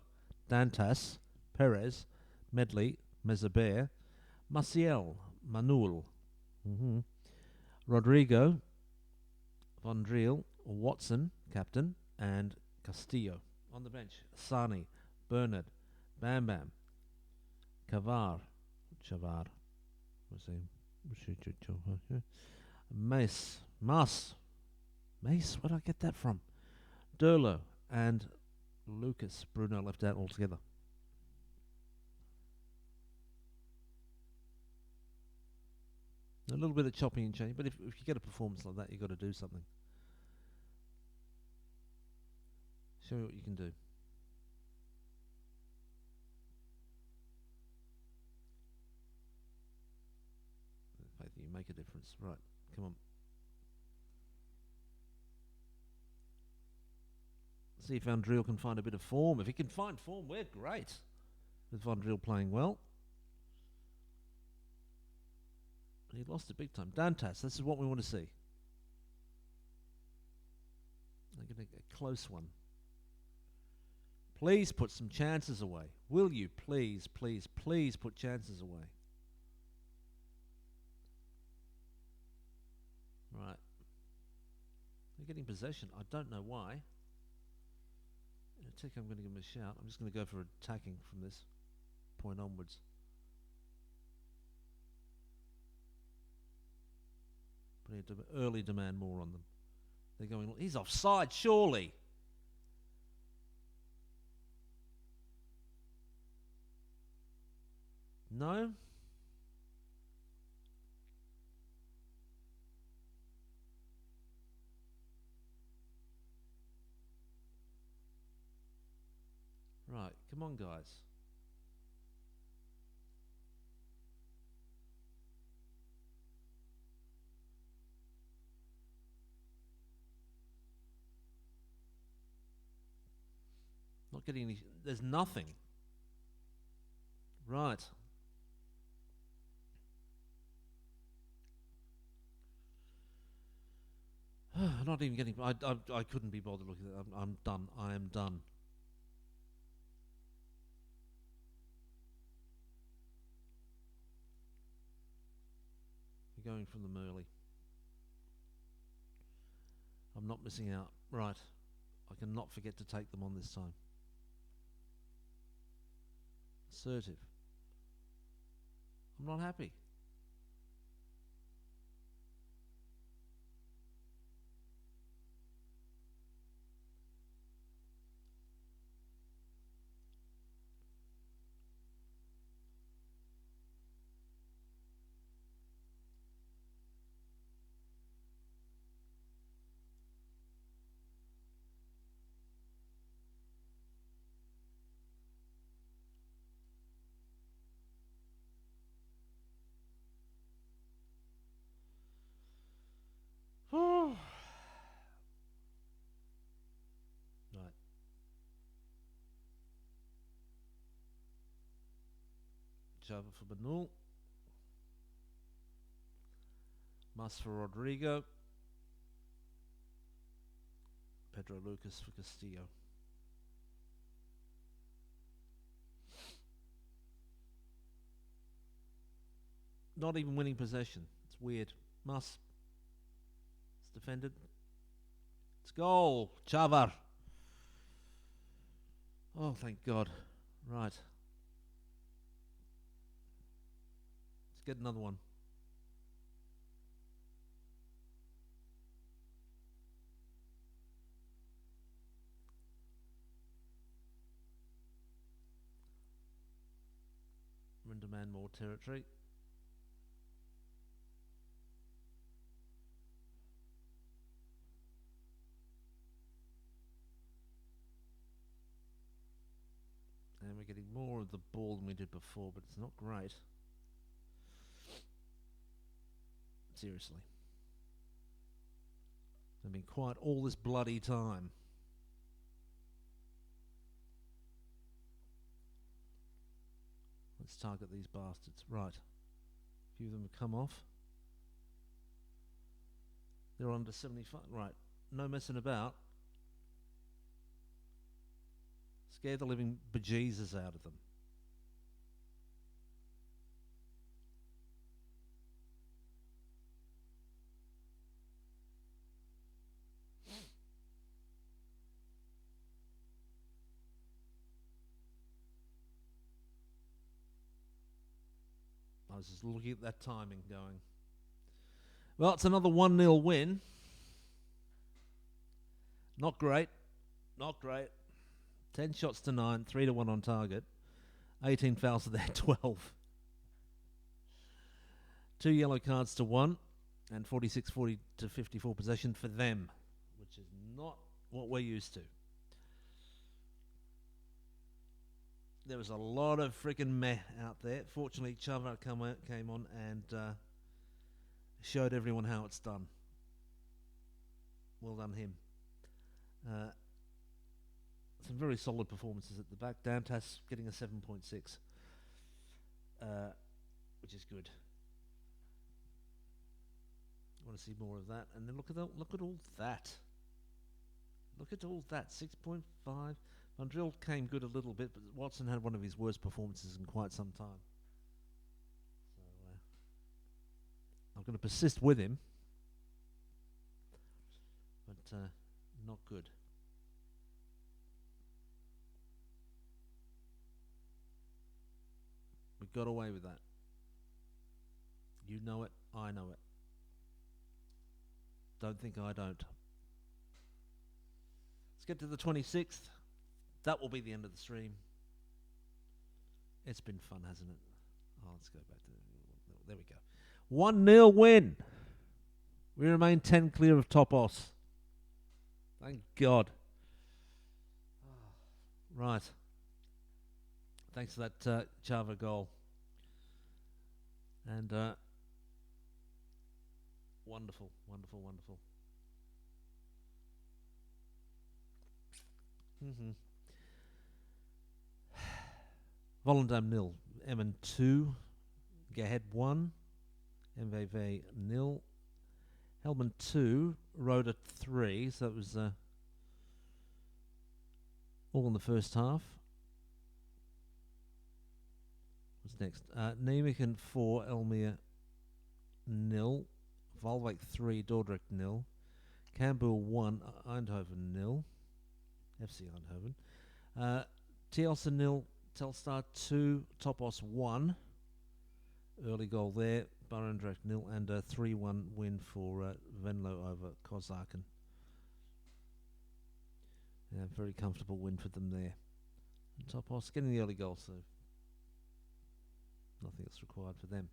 Dantas, Perez, Medley, Mezabear, Maciel, Manul, Rodrigo, Von Driel, Watson, captain, and Castillo. On the bench, Sani, Bernard, Bam Bam, Chavar, Mace, where did I get that from? Durlo and Lucas. Bruno left out altogether. A little bit of chopping and changing, but if you get a performance like that, you've got to do something. Show me what you can do. I think you make a difference. Right, come on. See if Van Driel can find a bit of form. If he can find form, we're great. With Van Driel playing well. He lost it big time. Dantas, this is what we want to see. They're going to get a close one. Please put some chances away. Will you please put chances away? Right. They're getting possession. I don't know why. In a tick, I'm going to give them a shout. I'm just going to go for attacking from this point onwards. Putting early demand more on them. They're going, he's offside, surely. No? Right, come on, guys. Not getting any. There's nothing. Right. Not even getting. I couldn't be bothered looking at it. I'm done. I am done. We're going from them early. I'm not missing out. Right. I cannot forget to take them on this time. Assertive. I'm not happy. Right. Java for Banul. Mas for Rodrigo. Pedro Lucas for Castillo. Not even winning possession. It's weird. Mas. It's defended. It's goal. Chavar. Oh, thank God. Right. Let's get another one. We're in demand more territory. And we're getting more of the ball than we did before, but it's not great. Seriously. They've been quiet all this bloody time. Let's target these bastards. Right. A few of them have come off. They're under 75. Right. No messing about. Scare the living bejesus out of them. I was just looking at that timing going. Well, it's another 1-0 win. Not great. Not great. 10 shots to 9, 3-1 on target. 18 fouls to their 12. 2 yellow cards to 1. And 46-40 to 54 possession for them, which is not what we're used to. There was a lot of freaking meh out there. Fortunately, Chava came on and showed everyone how it's done. Well done him. Some very solid performances at the back. Dantas getting a 7.6, which is good. I want to see more of that. And then look at all that. Look at all that. 6.5. Van Drill came good a little bit, but Watson had one of his worst performances in quite some time. So I'm going to persist with him, but not good. We got away with that. You know it, I know it. Don't think I don't. Let's get to the 26th. That will be the end of the stream. It's been fun, hasn't it? Oh, let's go back to there we go. 1-0 win. We remain 10 clear of Topos. Thank God. Right. Thanks for that Java goal. And wonderful, wonderful, wonderful. Mm-hmm. Volendam nil, Emmen 2, Gehed 1, MVV nil, Helmand 2, Roda 3, so it was all in the first half. What's next? Nijmegen 4, Elmere nil, Waalwijk 3, Dordrecht nil, Cambuur 1, Eindhoven nil, FC Eindhoven, Telstar nil, Telstar 2, Topos 1, early goal there, Barendrecht nil, and a 3-1 win for Venlo over Kozaken. Yeah, very comfortable win for them there. And Topos getting the early goal, so nothing that's required for them.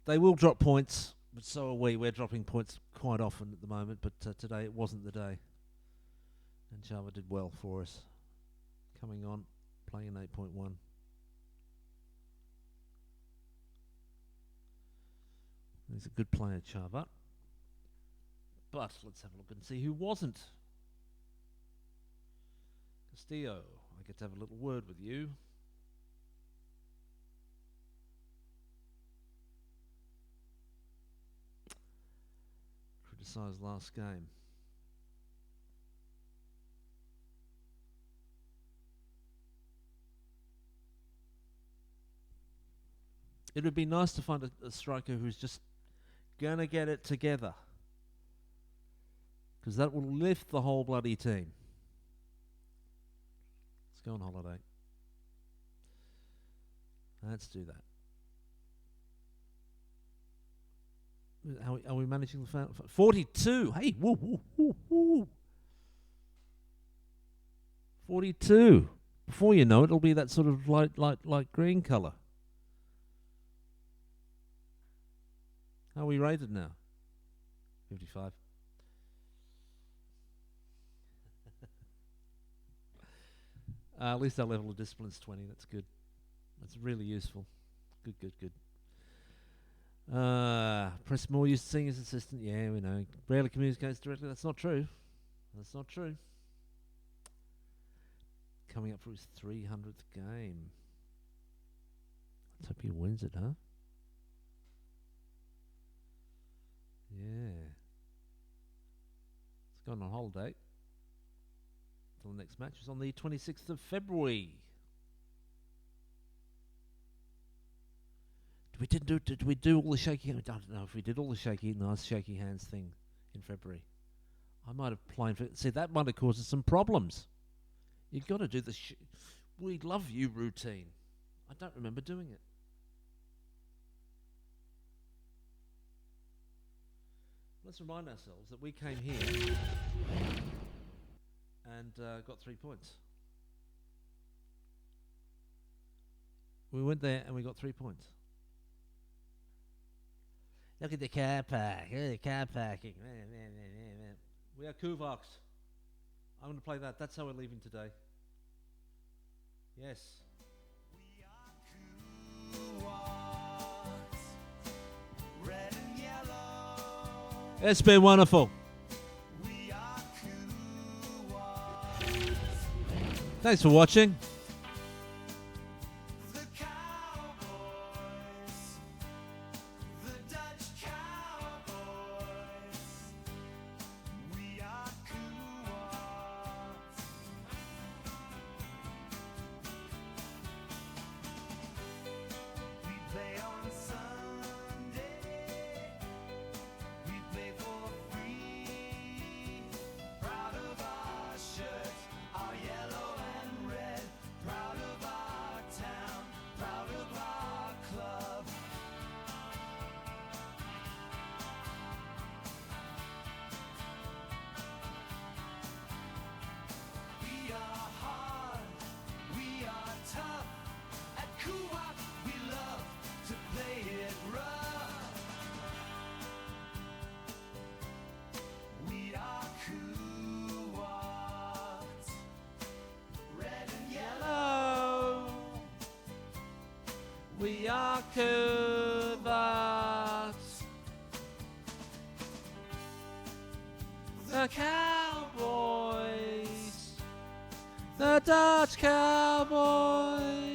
They will drop points, but so are we. We're dropping points quite often at the moment, but today it wasn't the day. And Java did well for us. Coming on, playing in 8.1. He's a good player, Chava. But let's have a look and see who wasn't. Castillo, I get to have a little word with you. Criticised last game. It would be nice to find a striker who's just going to get it together. Because that will lift the whole bloody team. Let's go on holiday. Let's do that. Are we managing the 42? Hey, woo, woo, woo, woo. 42. Before you know it, it'll be that sort of light green colour. How are we rated now? 55. At least our level of discipline's 20. That's good. That's really useful. Good, good, good. Press more used to seeing his assistant. Yeah, we know. Rarely communicates directly. That's not true. That's not true. Coming up for his 300th game. Let's hope he wins it, huh? Yeah. It's gone on holiday. Till the next match is on the 26th of February. Did we do all the shaky? I don't know if we did all the nice shaky hands thing in February. I might have played for. See, that might have caused us some problems. You've got to do the we love you routine. I don't remember doing it. Let's remind ourselves that we came here and got 3 points. We went there and we got 3 points. Look at the car park. Look at the car parking. We are Koewacht. I'm going to play that. That's how we're leaving today. Yes. We are Koewacht. Red and yellow. It's been wonderful. We are Koewacht. Thanks for watching. We are Koewacht. The cowboys. The Dutch cowboys.